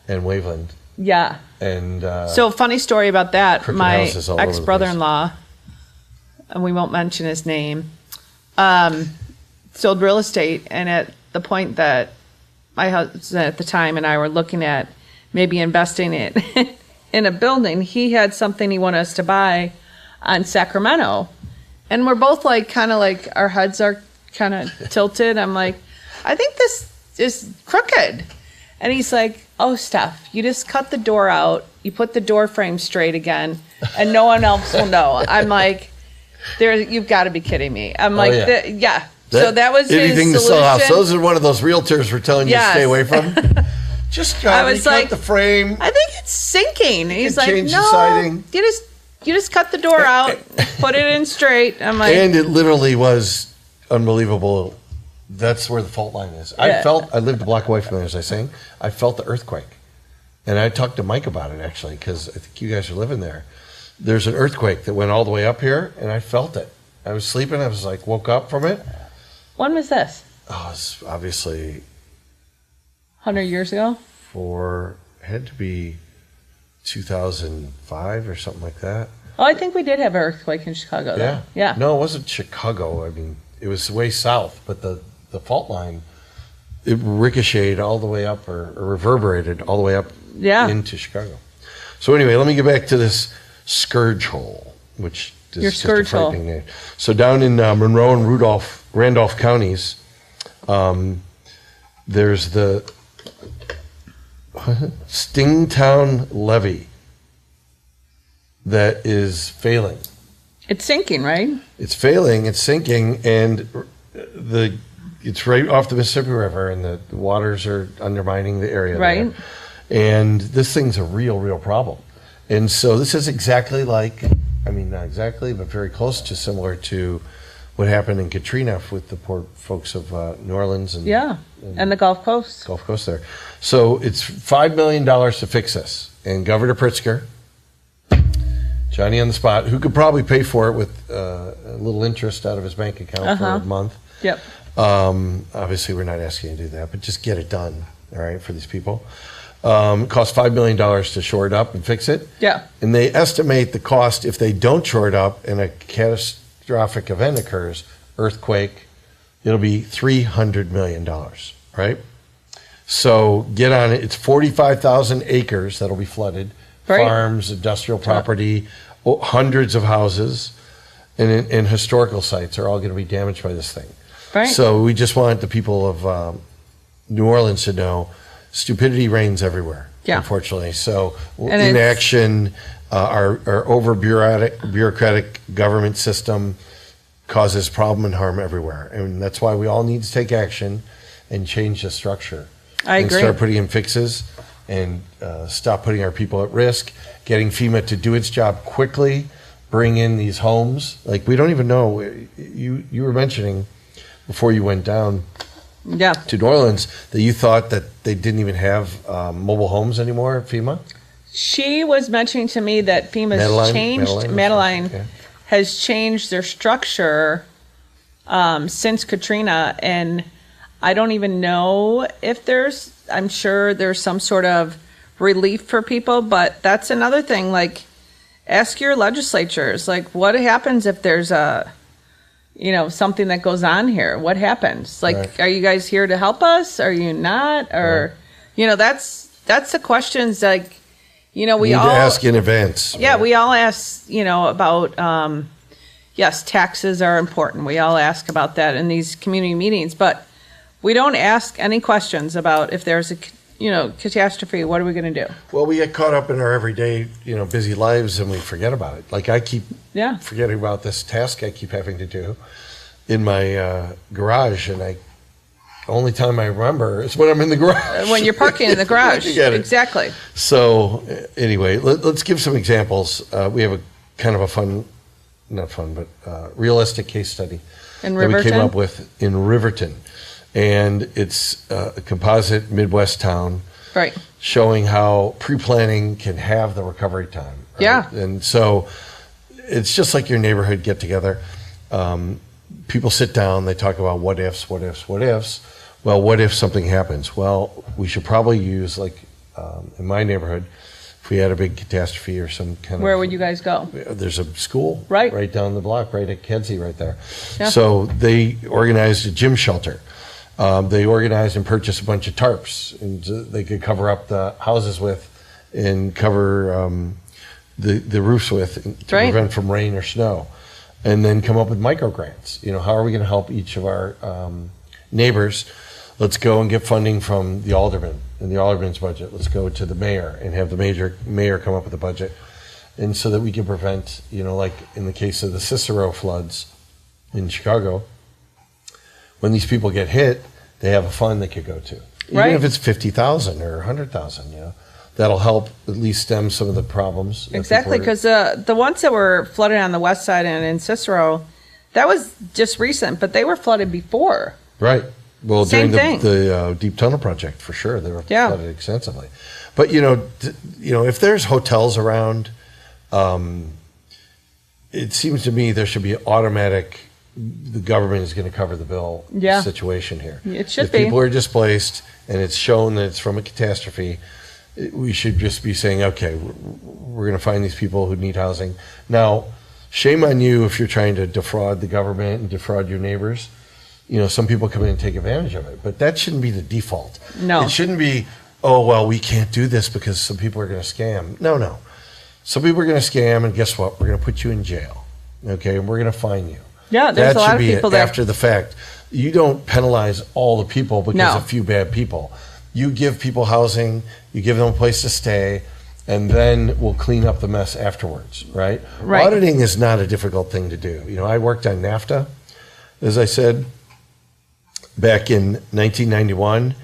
and Waveland. Yeah. And so funny story about that. crooked My houses all over the place. ex-brother-in-law, and we won't mention his name, sold real estate, and at the point that my husband at the time and I were looking at maybe investing it in a building, he had something he wanted us to buy on Sacramento. And we're both kind of like, our heads are kind of tilted. I'm like, I think this is crooked. And he's like, oh, Steph, you just cut the door out, you put the door frame straight again, and no one else will know. I'm like, you've got to be kidding me. I'm like, yeah. So that was anything his to sell house. solution. Those are one of those realtors we're telling you to stay away from. Just cut the frame. I think it's sinking. He's like, change the no, siding. you just cut the door out, put it in straight. I'm like, and it literally was unbelievable. That's where the fault line is. I lived a block away from there, as I was saying. I felt the earthquake. And I talked to Mike about it, actually, because I think you guys are living there. There's an earthquake that went all the way up here, and I felt it. I was sleeping. I was like, woke up from it. when was this? Oh, it's obviously 100 years ago? had to be 2005 or something like that. Oh, I think we did have an earthquake in Chicago. Yeah. Yeah. No, it wasn't Chicago. I mean, it was way south, but the fault line, it ricocheted all the way up or reverberated all the way up into Chicago. So anyway, let me get back to this scourge hole, which is Your just scourge a frightening name. So down in Monroe and Randolph counties, there's the Stingtown levee that is failing. It's sinking, right? It's failing, it's sinking, and it's right off the Mississippi River, and the waters are undermining the area right there. And this thing's a real problem. And so this is exactly like, I mean, not exactly, but very close to similar to what happened in Katrina with the poor folks of New Orleans and the Gulf Coast. Gulf Coast there. So it's $5 million to fix this. And Governor Pritzker, Johnny on the spot, who could probably pay for it with a little interest out of his bank account for a month. Yep. Obviously, we're not asking you to do that, but just get it done, all right, for these people. It costs $5 million to shore it up and fix it. Yeah. And they estimate the cost if they don't shore it up and a catastrophic event occurs, earthquake, it'll be $300 million, right? So get on it. It's 45,000 acres that'll be flooded. Right. Farms, industrial property, hundreds of houses, and historical sites are all going to be damaged by this thing. Right. So we just want the people of New Orleans to know stupidity reigns everywhere, unfortunately. So inaction, our over-bureaucratic government system causes problem and harm everywhere. And that's why we all need to take action and change the structure. I agree. And start putting in fixes and stop putting our people at risk, getting FEMA to do its job quickly, bring in these homes. Like, we don't even know. You were mentioning before you went down to New Orleans that you thought that they didn't even have mobile homes anymore at FEMA? She was mentioning to me that FEMA's changed, Madeline has changed their structure since Katrina, and I don't even know if I'm sure there's some sort of relief for people, but that's another thing. Like, ask your legislatures, like, what happens if there's something that goes on here? What happens? Like, Are you guys here to help us? Are you not? Or, that's the questions, like, we need all to ask in advance. Yeah, we all ask, about, yes, taxes are important. We all ask about that in these community meetings, but we don't ask any questions about if there's a, catastrophe, what are we going to do? Well, we get caught up in our everyday, busy lives, and we forget about it. Like, I keep forgetting about this task I keep having to do in my garage, and only time I remember is when I'm in the garage. When you're parking in the garage. Exactly. So anyway, let's give some examples. We have a kind of a fun, not fun, but realistic case study that we came up with in Riverton. And it's a composite Midwest town, right, showing how pre-planning can have the recovery time. Right? Yeah. And so it's just like your neighborhood get-together. People sit down, they talk about what ifs. Well, what if something happens? Well, we should probably use, like in my neighborhood, if we had a big catastrophe or some kind Where would you guys go? There's a school right down the block, right at Kedzie right there. Yeah. So they organized a gym shelter. They organized and purchased a bunch of tarps, and they could cover up the houses with and cover the roofs with to prevent from rain or snow, and then come up with micro grants. How are we going to help each of our neighbors Let's go and get funding from the alderman and the alderman's budget. Let's go to the mayor and have the mayor come up with a budget. And so that we can prevent, like in the case of the Cicero floods in Chicago, when these people get hit, they have a fund they could go to. Even if it's 50,000 or 100,000, that'll help at least stem some of the problems. Exactly, because the ones that were flooded on the west side and in Cicero, that was just recent, but they were flooded before. Right. Well, Same during thing. the Deep Tunnel Project, for sure, they were flooded extensively. But if there's hotels around, it seems to me there should be automatic. The government is going to cover the bill situation here. It should if be. People are displaced and it's shown that it's from a catastrophe, we should just be saying, okay, we're going to find these people who need housing. Now, shame on you if you're trying to defraud the government and defraud your neighbors. Some people come in and take advantage of it, but that shouldn't be the default. No. It shouldn't be, oh, well, we can't do this because some people are going to scam. No. Some people are going to scam, and guess what? We're going to put you in jail, okay, and we're going to fine you. Yeah, there's a lot of people that after the fact. You don't penalize all the people because No. a few bad people. You give people housing, you give them a place to stay, and then we'll clean up the mess afterwards, right? Right. Auditing is not a difficult thing to do. I worked on NAFTA, as I said, back in 1991,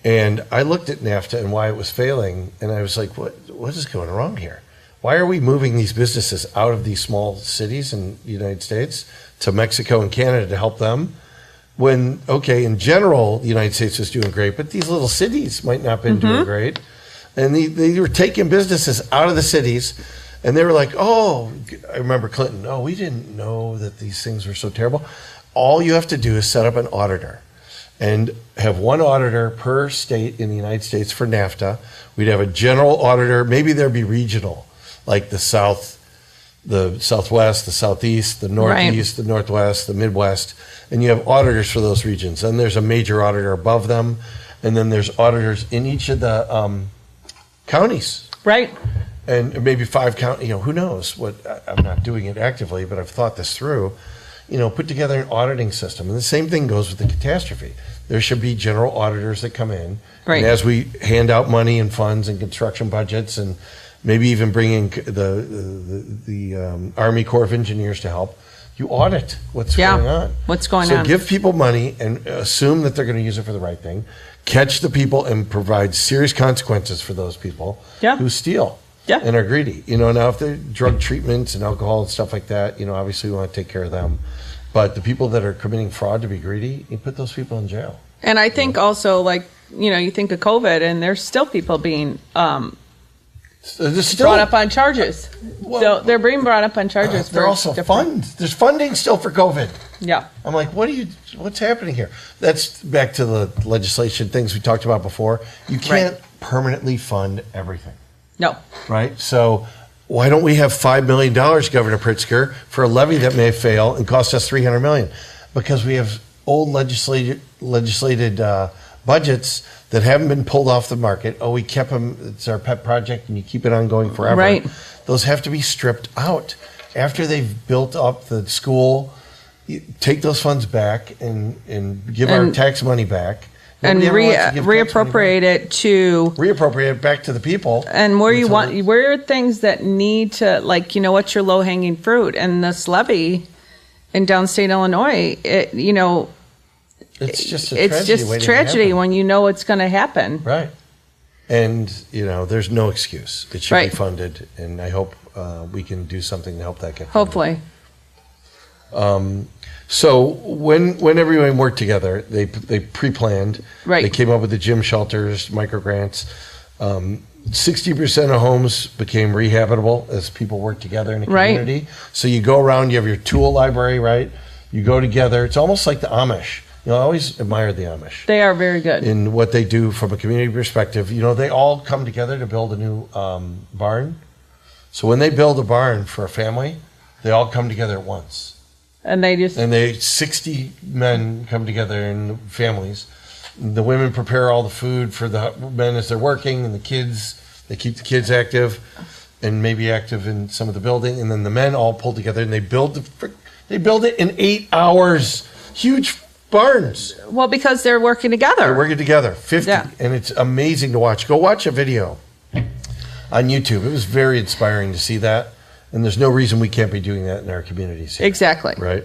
and I looked at NAFTA and why it was failing, and I was like, what is going wrong here? Why are we moving these businesses out of these small cities in the United States to Mexico and Canada to help them? When, okay, in general, the United States was doing great, but these little cities might not have been doing great. And they were taking businesses out of the cities, and they were like, oh, I remember Clinton, oh, we didn't know that these things were so terrible. All you have to do is set up an auditor and have one auditor per state in the United States for NAFTA. We'd have a general auditor, maybe there'd be regional, like the South, the Southwest, the Southeast, the Northeast, the Northwest, the Midwest, and you have auditors for those regions. And there's a major auditor above them, and then there's auditors in each of the counties. Right. And maybe 5 counties, who knows? I'm not doing it actively, but I've thought this through. Put together an auditing system. And the same thing goes with the catastrophe. There should be general auditors that come in. Right. And as we hand out money and funds and construction budgets and maybe even bring in the Army Corps of Engineers to help, you audit what's going on. What's going on. on. So give people money and assume that they're going to use it for the right thing. Catch the people and provide serious consequences for those people who steal and are greedy. Now if they're drug treatments and alcohol and stuff like that, obviously we want to take care of them. But the people that are committing fraud to be greedy, you put those people in jail. And I think also, you think of COVID, and there's still people being brought up on charges. Well, they're being brought up on charges. They're also there's funding still for COVID. Yeah. I'm like, what's happening here? That's back to the legislation things we talked about before. You can't permanently fund everything. No. Right? So why don't we have $5 million, Governor Pritzker, for a levy that may fail and cost us $300 million? Because we have old legislated budgets that haven't been pulled off the market. Oh, we kept them. It's our pet project, and you keep it on going forever. Right. Those have to be stripped out. After they've built up the school, you take those funds back and give our tax money back. And reappropriate it to reappropriate it back to the people. And where are things that need to, what's your low hanging fruit? And this levy in downstate Illinois, it's just a tragedy when you know it's going to happen. Right. And, there's no excuse. It should be funded, and I hope we can do something to help that get funded. Hopefully. So when everyone worked together, they pre-planned. Right. They came up with the gym shelters, micro grants. 60% of homes became rehabitable as people worked together in a community. Right. So you go around, you have your tool library, right? You go together. It's almost like the Amish. I always admire the Amish. They are very good in what they do from a community perspective. They all come together to build a new barn. So when they build a barn for a family, they all come together at once. And 60 men come together in families. The women prepare all the food for the men as they're working, and the kids, they keep the kids active and maybe active in some of the building. And then the men all pull together and they build it in 8 hours. Huge barns. Well, because they're working together. They're working together, 50, Yeah. and it's amazing to watch. Go watch a video on YouTube. It was very inspiring to see that, and there's no reason we can't be doing that in our communities here. Exactly. Right?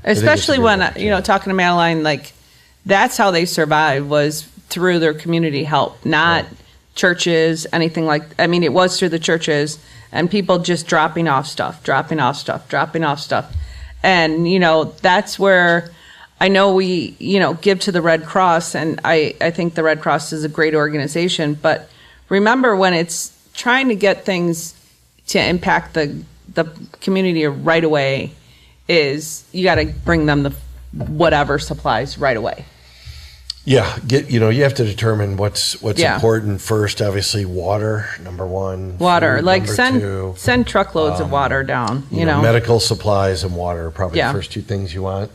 Especially when, talking to Madeline, like, that's how they survived, was through their community help, not churches, anything like, it was through the churches and people just dropping off stuff. And, that's where I know we, give to the Red Cross, and I think the Red Cross is a great organization, but remember when it's trying to get things to impact the community right away is you got to bring them the whatever supplies right away. Yeah, you have to determine what's important first. Obviously, water, number one. Water, food, like number two. send truckloads of water down. You know, medical supplies and water are probably the first two things you want.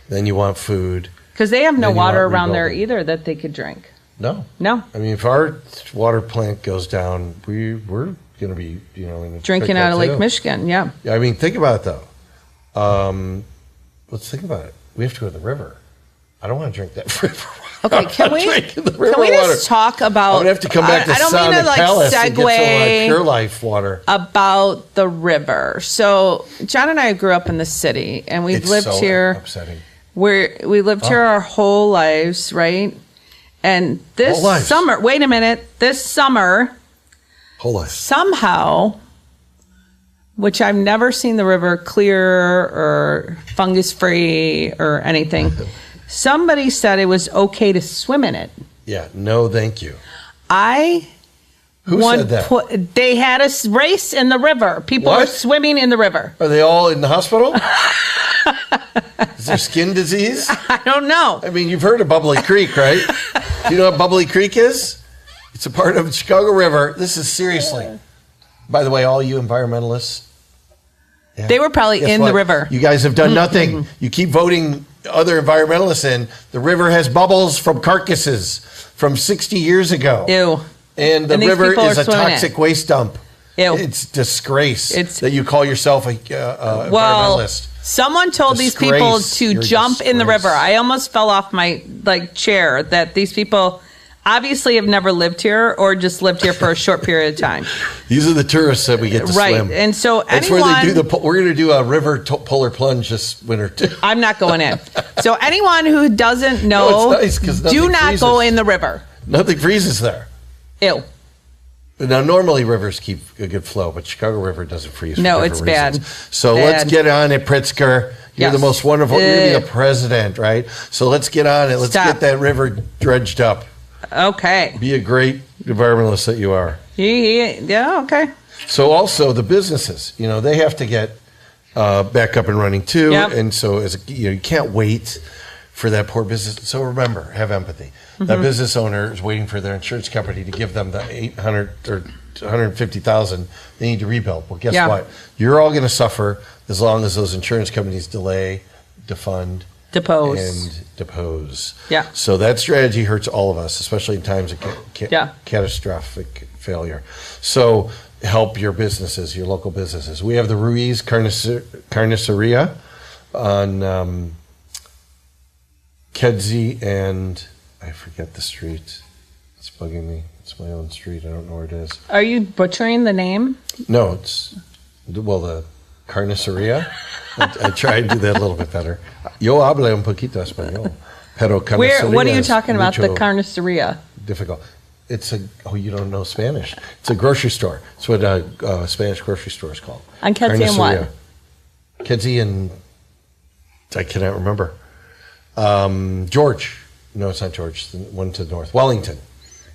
Then you want food. Because they have no water around there either that they could drink. No. If our water plant goes down, we're going to be in a drinking out of Lake Michigan. Yeah. Think about it though. Let's think about it. We have to go to the river. I don't want to drink that river water. Okay, can we just talk about? I'm gonna have to come back to Sonic Palace and get some Pure Life water. About the river. So John and I grew up in the city, and we've lived here. Upsetting. We lived here our whole lives, right? And this summer, wait a minute, this summer, whole life somehow, which I've never seen the river clear or fungus free or anything. Somebody said it was okay to swim in it. Yeah, no, thank you. Who said that? They had a race in the river. People were swimming in the river. Are they all in the hospital? Is there skin disease? I don't know. You've heard of Bubbly Creek, right? Do you know what Bubbly Creek is? It's a part of the Chicago River. This is seriously. By the way, all you environmentalists. Yeah. They were probably in the river. You guys have done nothing. You keep voting other environmentalists in. The river has bubbles from carcasses from 60 years ago. Ew. And the river is a toxic waste dump. Ew. It's disgrace that you call yourself a environmentalist. Someone told these people to jump in the river. I almost fell off my chair that these people obviously have never lived here or just lived here for a short period of time. These are the tourists that we get to swim. Right. And so that's where they do we're going to do a river polar plunge this winter too. I'm not going in. So anyone who doesn't know, do not go in the river. Nothing freezes there. Ew. Now, normally rivers keep a good flow, but Chicago River doesn't freeze. No, it's bad. So let's get on it, Pritzker. You're the most wonderful. You're going to be the president, right? So let's get on it. Let's get that river dredged up. Okay. Be a great environmentalist that you are. Yeah, okay. So also the businesses, they have to get back up and running too. Yep. And so you can't wait for that poor business. So remember, have empathy. Mm-hmm. That business owner is waiting for their insurance company to give them the $800 or $150,000 they need to rebuild. Well, guess what? You're all going to suffer as long as those insurance companies delay, defund, depose. Yeah. So that strategy hurts all of us, especially in times of catastrophic failure. So help your businesses, your local businesses. We have the Ruiz Carniceria on Kedzie and I forget the street. It's bugging me. It's my own street. I don't know where it is. Are you butchering the name? No, the Carniceria. I try to do that a little bit better. Yo hablo un poquito español. Pero carniceria. What are you talking about, the Carniceria? Difficult. You don't know Spanish. It's a grocery store. It's what a Spanish grocery store is called. On Kedzie and what? Kedzie and I cannot remember. George. No, it's not George. The one to the north. Wellington.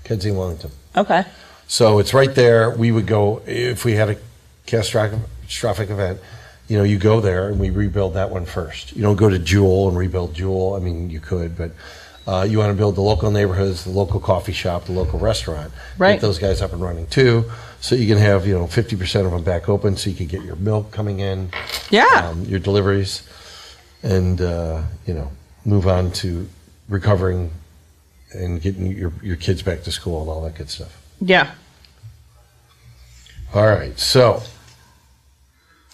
Kedzie and Wellington. Okay. So it's right there. We would go, if we had a catastrophic event, you go there and we rebuild that one first. You don't go to Jewel and rebuild Jewel. You could, but you want to build the local neighborhoods, the local coffee shop, the local restaurant. Right. Get those guys up and running too. So you can have, 50% of them back open so you can get your milk coming in. Yeah. Your deliveries and, move on to recovering and getting your kids back to school and all that good stuff. Yeah. All right. So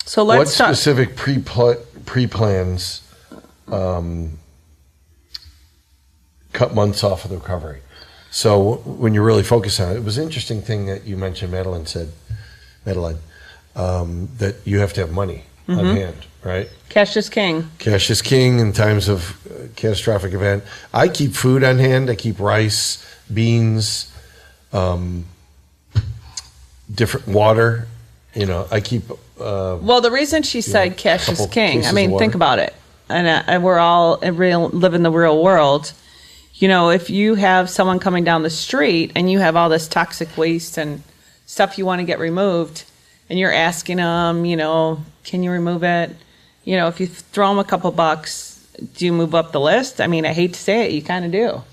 let's what specific pre-plans cut months off of the recovery. So when you're really focused on it, it was an interesting thing that you mentioned, Madeline, that you have to have money on hand, right? Cash is king. Cash is king in times of catastrophic event. I keep food on hand. I keep rice, beans, different water. I keep. Well, the reason she said cash is king, I mean, think about it. And we're all live in the real world. If you have someone coming down the street and you have all this toxic waste and stuff you want to get removed, and you're asking them, can you remove it? If you throw them a couple bucks, do you move up the list? I mean, I hate to say it, you kind of do.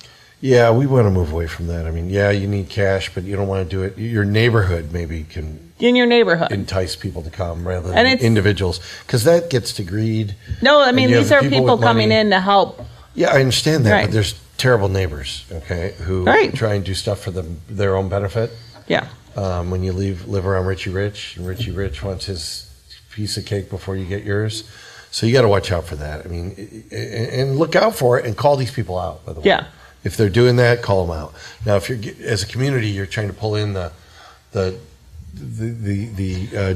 Yeah, we want to move away from that. I mean, yeah, you need cash, but you don't want to do it. Your neighborhood maybe can in your neighborhood entice people to come rather than individuals, because that gets to greed. No, I mean, these are people coming in to help. Yeah, I understand that, Right. but there's terrible neighbors, okay, who try and do stuff for their own benefit. Yeah. When you live around Richie Rich, and Richie Rich wants his piece of cake before you get yours. So you got to watch out for that. I mean, and look out for it and call these people out, by the way. Yeah. If they're doing that, call them out. Now, if you're, as a community, you're trying to pull in the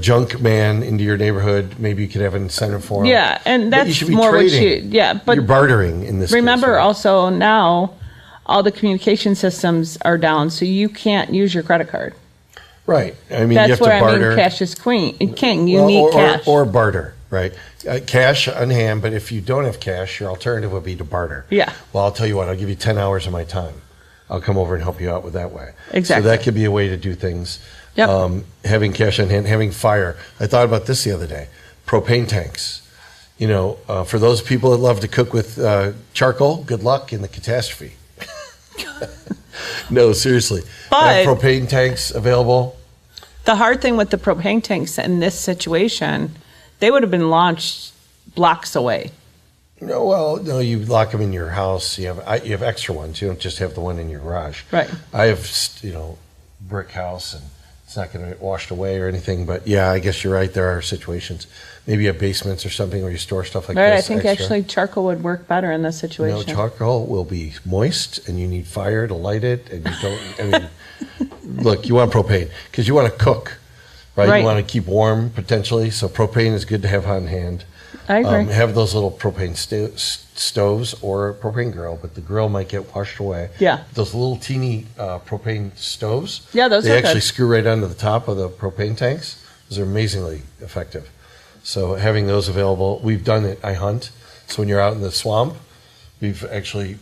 junk man into your neighborhood, maybe you could have an incentive for him. Yeah, and But that's you should be more trading. but You're bartering in this remember case, right? also now all the communication systems are down, so you can't use your credit card. Right. I mean, you That's have what to I barter. mean, cash is king. You need cash. Or barter, right? Cash on hand, but if you don't have cash, your alternative would be to barter. Yeah. Well, I'll tell you what, I'll give you 10 hours of my time. I'll come over and help you out with that way. Exactly. So that could be a way to do things. Yep. Having cash on hand, having fire. I thought about this the other day. Propane tanks. For those people that love to cook with charcoal, good luck in the catastrophe. No, seriously. But have propane tanks available. the hard thing with the propane tanks in this situation, they would have been launched blocks away. No, you lock them in your house. You have extra ones. You don't just have the one in your garage. Right. I have, brick house, and it's not going to get washed away or anything. But yeah, I guess you're right. There are situations. Maybe you have basements or something where you store stuff like Right, this. I think extra. actually charcoal would work better in this situation. Charcoal will be moist, and you need fire to light it. And you don't. I mean, look, you want propane because you want to cook, right? Right. You want to keep warm potentially. So propane is good to have on hand. I agree. Have those little propane stoves or a propane grill, but the grill might get washed away. Yeah. Those little teeny propane stoves. Yeah, those they are actually good. screw right onto the top of the propane tanks. Those are amazingly effective. So having those available, we've done it. I hunt, so when you're out in the swamp, we've actually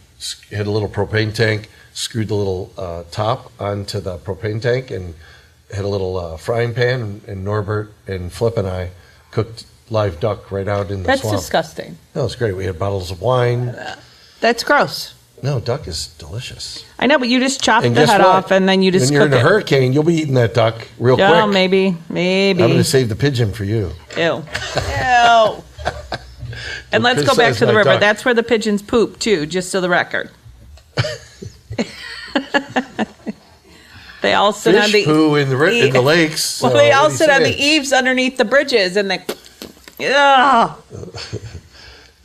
had a little propane tank, screwed the little top onto the propane tank, and had a little frying pan, and Norbert and Flip and I cooked live duck right out in the That's swamp. disgusting. No, it's great. We had bottles of wine. That's gross. No, duck is delicious. I know, but you just chop And the guess head what? off and then you just when you're cook in a it. hurricane, you'll be eating that duck real Oh, quick. maybe. I'm going to save the pigeon for you. Ew. Ew. And let's go back criticize to the my river. duck. That's where the pigeons poop, too, just so the record. They all sit on Fish the poo in the lakes. Well, so they all what do you sit on the say? eaves underneath the bridges, and they. Ugh.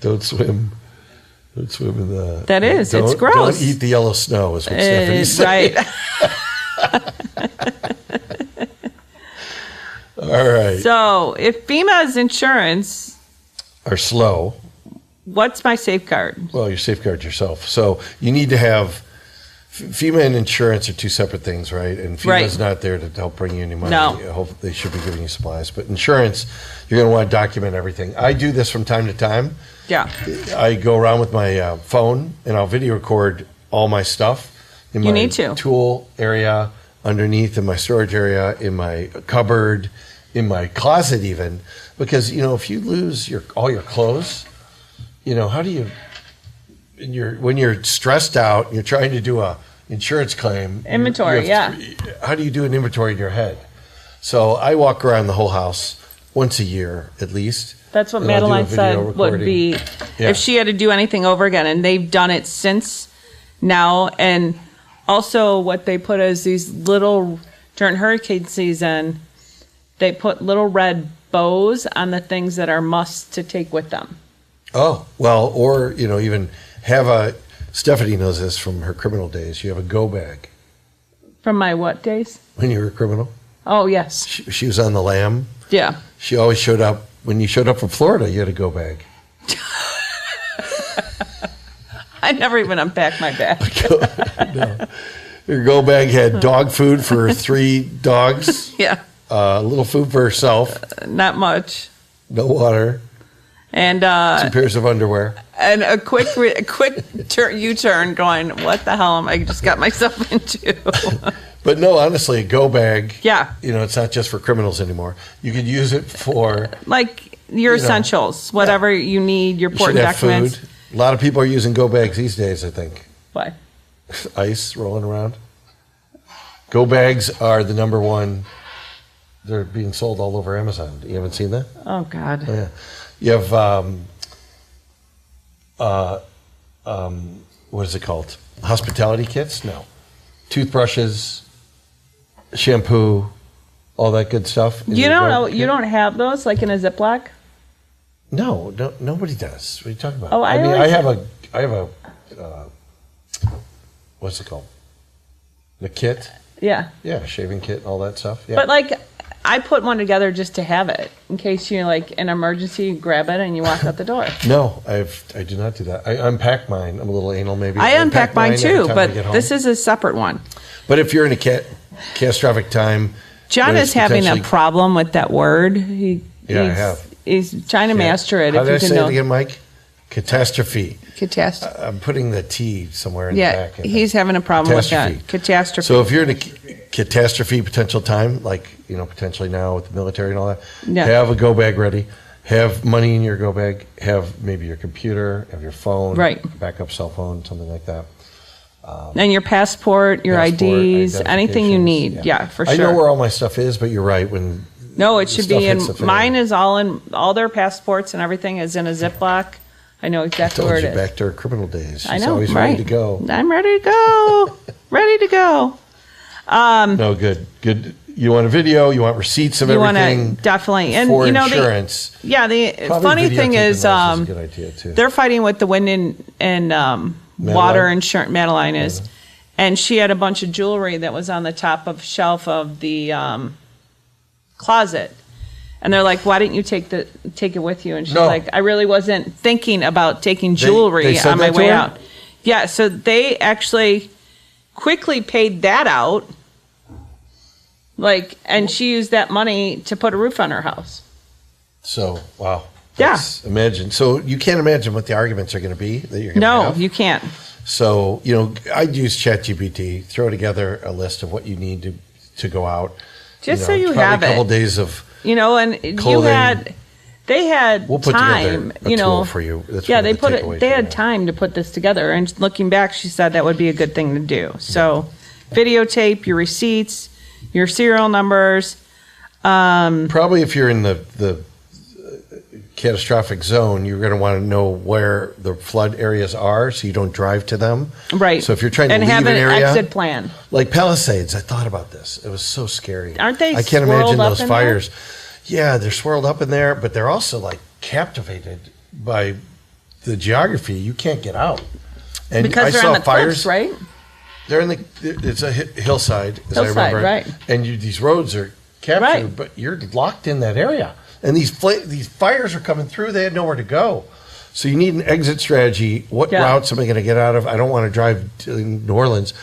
Don't swim. Don't swim in the. That is, it's don't- gross. Don't eat the yellow snow, is what Stephanie said. Right. All right. So, if FEMA's insurance, Are slow. what's my safeguard? Well, you safeguard yourself. So you need to have. FEMA and insurance are two separate things, right? And FEMA's Right. not there to help bring you any money. No. I hope they should be giving you supplies. But insurance, you're going to want to document everything. I do this from time to time. Yeah. I go around with my phone and I'll video record all my stuff in You my need to. tool area, underneath in my storage area, in my cupboard, in my closet even. Because, if you lose all your clothes, how do you, when you're stressed out and you're trying to do a insurance claim. Inventory, How do you do an inventory in your head? So I walk around the whole house once a year at least. That's what And I'll do a Madeline video said would recording. be Yeah. if she had to do anything over again, and they've done it since now. And also, what they put is these little during hurricane season, they put little red bows on the things that are must to take with them. Oh, well, or, even have Stephanie knows this from her criminal days. You have a go bag From my what days? when you were a criminal. Oh, yes. She was on the lam. Yeah. She always showed up. When you showed up from Florida, you had a go bag. I never even unpacked my bag. No. Your go bag had dog food for 3 dogs, Yeah. a little food for herself, Not much. no water, And 2 pairs of underwear. and a quick U-turn going, what the hell am I just got myself into? But no, honestly, a go bag, Yeah. it's not just for criminals anymore. You could use it for, Like your You know, essentials, whatever you need, your you should important have documents. food. A lot of people are using go bags these days, I think. What? Ice rolling around. Go bags are the number one. They're being sold all over Amazon. You haven't seen that? Oh, God. Oh, yeah. You have, what is it called? Hospitality kits? No. Toothbrushes, shampoo, all that good stuff. You don't know, you don't have those like in a Ziploc? No, nobody does. What are you talking about? Oh, I mean, always- I have a, what's it called? The kit? Yeah. Yeah, shaving kit, all that stuff. Yeah. But like, I put one together just to have it in case you're like an emergency, you grab it and you walk out the door. No, I do not do that. I unpack mine. I'm a little anal, maybe. I unpack mine every too, time I but get home. this is a separate one. But if you're in a catastrophic time, John when is it's having a potentially- problem with that word. Yeah, I have. He's trying to master it. How if did you I can say know. it again, Mike? Catastrophe. Catastrophe. I'm putting the T somewhere in the Yeah, back. he's having a problem with Catastrophe. that. Catastrophe. So if you're in a catastrophe potential time, like potentially now with the military and all that, Yeah. have a go bag ready. Have money in your go bag. Have maybe your computer. Have your phone. Right. Backup cell phone, something like that. And your passport, your Passport, IDs, anything you identifications, need. Yeah, for sure. I know where all my stuff is, but you're right. When No, it the should stuff be in. hits the fan. Mine is all their passports and everything is in a Ziploc. I know exactly Told where it you is. back to her criminal days. She's I know, always right? ready to go. I'm ready to go. Ready to go. No, good. You want a video? You want receipts of You want everything? to definitely, and for the insurance. the Probably funny thing videotaping is, those a good idea too. they're fighting with the wind and water insurance. Madeline is, and she had a bunch of jewelry that was on the top of shelf of the closet. And they're like, "Why didn't you take it with you?" And she's No. like, "I really wasn't thinking about taking jewelry they said on my that to way her? out." Yeah, so they actually quickly paid that out. And she used that money to put a roof on her house. So wow. Yeah. Imagine. So you can't imagine what the arguments are going to be that you're going to No, have. you can't. So I'd use ChatGPT, throw together a list of what you need to go out. Just so you probably have a couple it. days of. And Clothing. they had We'll put time, together a tool for you. That's yeah, one they of the put takeaways it. They from had that. time to put this together. And looking back, she said that would be a good thing to do. So, videotape your receipts, your serial numbers. Probably if you're in the catastrophic zone, you're going to want to know where the flood areas are, so you don't drive to them. Right. So if you're trying to and leave have an area, exit plan. like Palisades, I thought about this. It was so scary. Aren't they I can't swirled imagine up those in fires. Yeah, they're swirled up in there, but they're also like captivated by the geography. You can't get out. And Because I they're saw on the fires. cliffs, right? They're in it's a hillside, as I Hillside, remember. right. And these roads are captured, Right. but you're locked in that area. And these fires are coming through. They had nowhere to go. So you need an exit strategy. What Yeah. routes am I going to get out of? I don't want to drive to New Orleans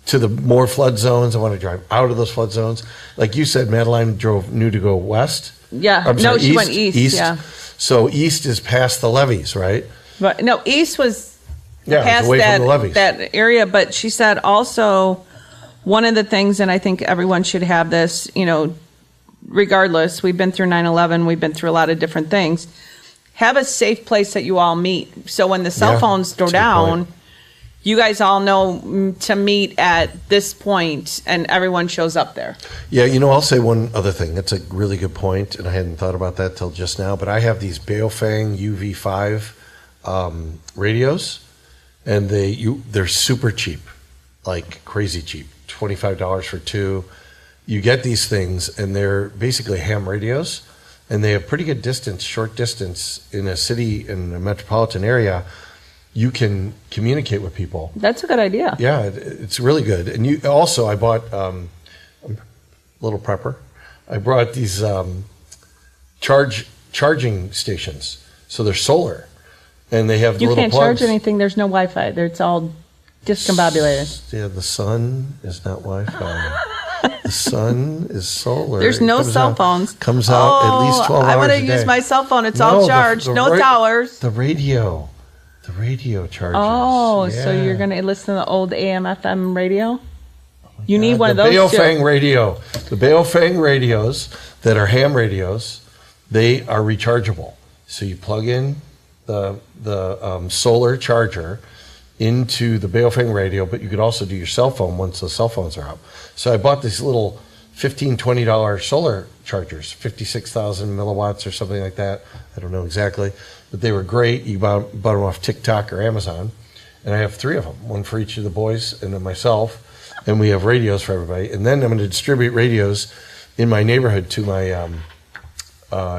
to the more flood zones. I want to drive out of those flood zones. Like you said, Madeline knew to go west. Yeah. I'm No, sorry, she went east, yeah. So east is past the levees, right? But no, east was Yeah, it's past away that, from the levees. that area. But she said also one of the things, and I think everyone should have this, regardless, we've been through 9/11, we've been through a lot of different things. Have a safe place that you all meet. So when the cell Yeah, phones go that's a good down, point. you guys all know to meet at this point, and everyone shows up there. Yeah, I'll say one other thing. That's a really good point, and I hadn't thought about that till just now. But I have these Baofeng UV5 radios, and they're super cheap, like crazy cheap, $25 for 2. You get these things, and they're basically ham radios, and they have pretty good distance, short distance in a city, in a metropolitan area. you can communicate with people. That's a good idea. Yeah, it's really good. And you also, I bought a little prepper. I brought these charging stations. So they're solar, and they have the You little can't plugs. charge anything. There's no Wi-Fi. It's all discombobulated. Yeah, the sun is not Wi-Fi. The sun is solar. There's It no comes cell out- phones. Comes out at least 12 I hours want a to day. use my cell phone. It's No, all the- charged. the No ra- towers. The radio charges. Oh, so Yeah. you're going to listen to the old AM, FM radio? You need one the of those too. Baofeng radio. The Baofeng radios that are ham radios, they are rechargeable. So you plug in the solar charger into the Baofeng radio, but you could also do your cell phone once the cell phones are up. So I bought these little $15, $20 solar chargers, 56,000 milliwatts or something like that. I don't know exactly, but they were great. You bought them off TikTok or Amazon, and I have 3 of them, one for each of the boys and then myself, and we have radios for everybody. And then I'm going to distribute radios in my neighborhood to my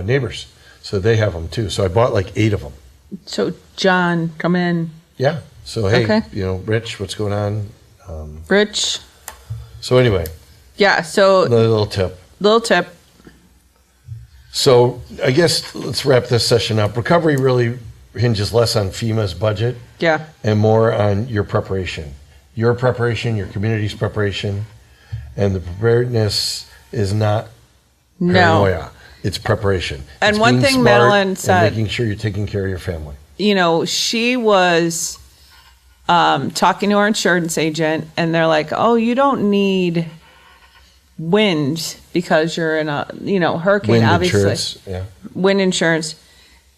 neighbors, so they have them too. So I bought like 8 of them. So, John, come in. Yeah. So hey, Okay. Rich, what's going on? Rich. So anyway, Yeah, so another little tip. little tip. So I guess let's wrap this session up. Recovery really hinges less on FEMA's budget Yeah. and more on your preparation. Your preparation, your community's preparation, and the preparedness is not No. paranoia. It's preparation. And It's one being thing smart Madeline and said- making sure you're taking care of your family. She was talking to our insurance agent, and they're like, "Oh, you don't need wind because you're in a hurricane, Wind obviously, insurance, yeah. wind insurance."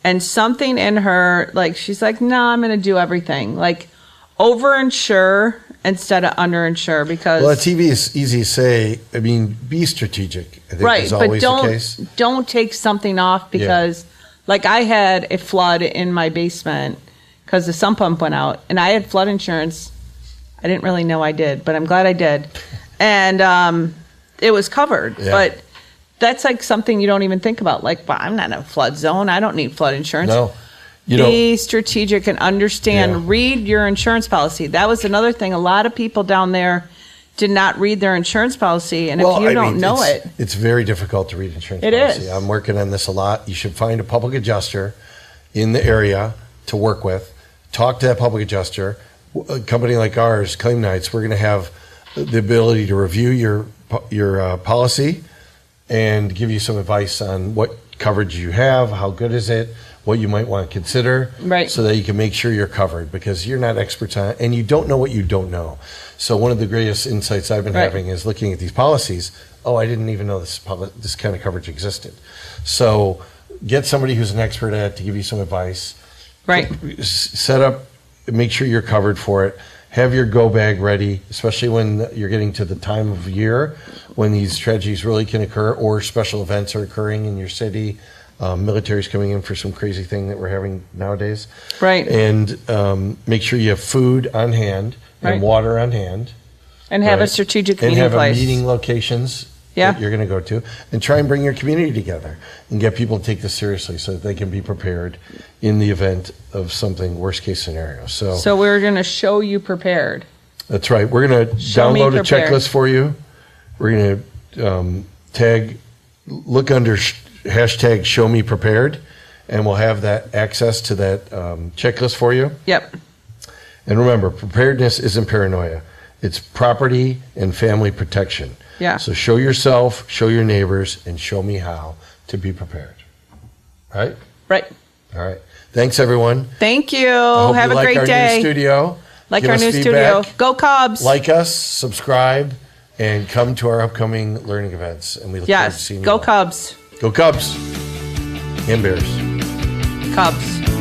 And something in her, like, she's like, "No, I'm going to do everything, like overinsure instead of underinsure because." Well, it's easy to say. I mean, be strategic. I think Right, is but always the case. don't take something off because, like, I had a flood in my basement because the sump pump went out, and I had flood insurance. I didn't really know I did, but I'm glad I did, and it was covered. Yeah. But that's like something you don't even think about. Like, well, I'm not in a flood zone. I don't need flood insurance. No, Be strategic and understand. Yeah. Read your insurance policy. That was another thing. A lot of people down there did not read their insurance policy, and if you don't know it, it's very difficult to read insurance It policy. is. I'm working on this a lot. You should find a public adjuster in the area to work with. Talk to that public adjuster. A company like ours, Claim Nights, we're going to have the ability to review your policy and give you some advice on what coverage you have, how good is it, what you might want to consider, Right. so that you can make sure you're covered, because you're not experts on it and you don't know what you don't know. So one of the greatest insights I've been Right. having is looking at these policies. Oh, I didn't even know this kind of coverage existed. So get somebody who's an expert at it to give you some advice. right? Set up, make sure you're covered for it. Have your go bag ready, especially when you're getting to the time of year when these tragedies really can occur or special events are occurring in your city. Military's coming in for some crazy thing that we're having nowadays. Right. And make sure you have food on hand and Right. water on hand. And have a Right. strategic And meeting have place. a meeting locations Yeah. that you're going to go to, and try and bring your community together and get people to take this seriously so that they can be prepared in the event of something worst case scenario. So we're going to show you prepared. That's right. We're going to Show me download a prepared. checklist for you. We're going to look under hashtag show me prepared, and we'll have that access to that checklist for you. Yep. And remember, preparedness isn't paranoia. It's property and family protection. Yeah. So show yourself, show your neighbors, and show me how to be prepared. Right? Right. All right. Thanks, everyone. Thank you. I hope Have you a like great our day. New studio. Like Give our us new feedback. studio. Go Cubs. Like us, subscribe, and come to our upcoming learning events. And we look forward to yes. seeing you. Go all. Cubs. Go Cubs and Bears. Cubs.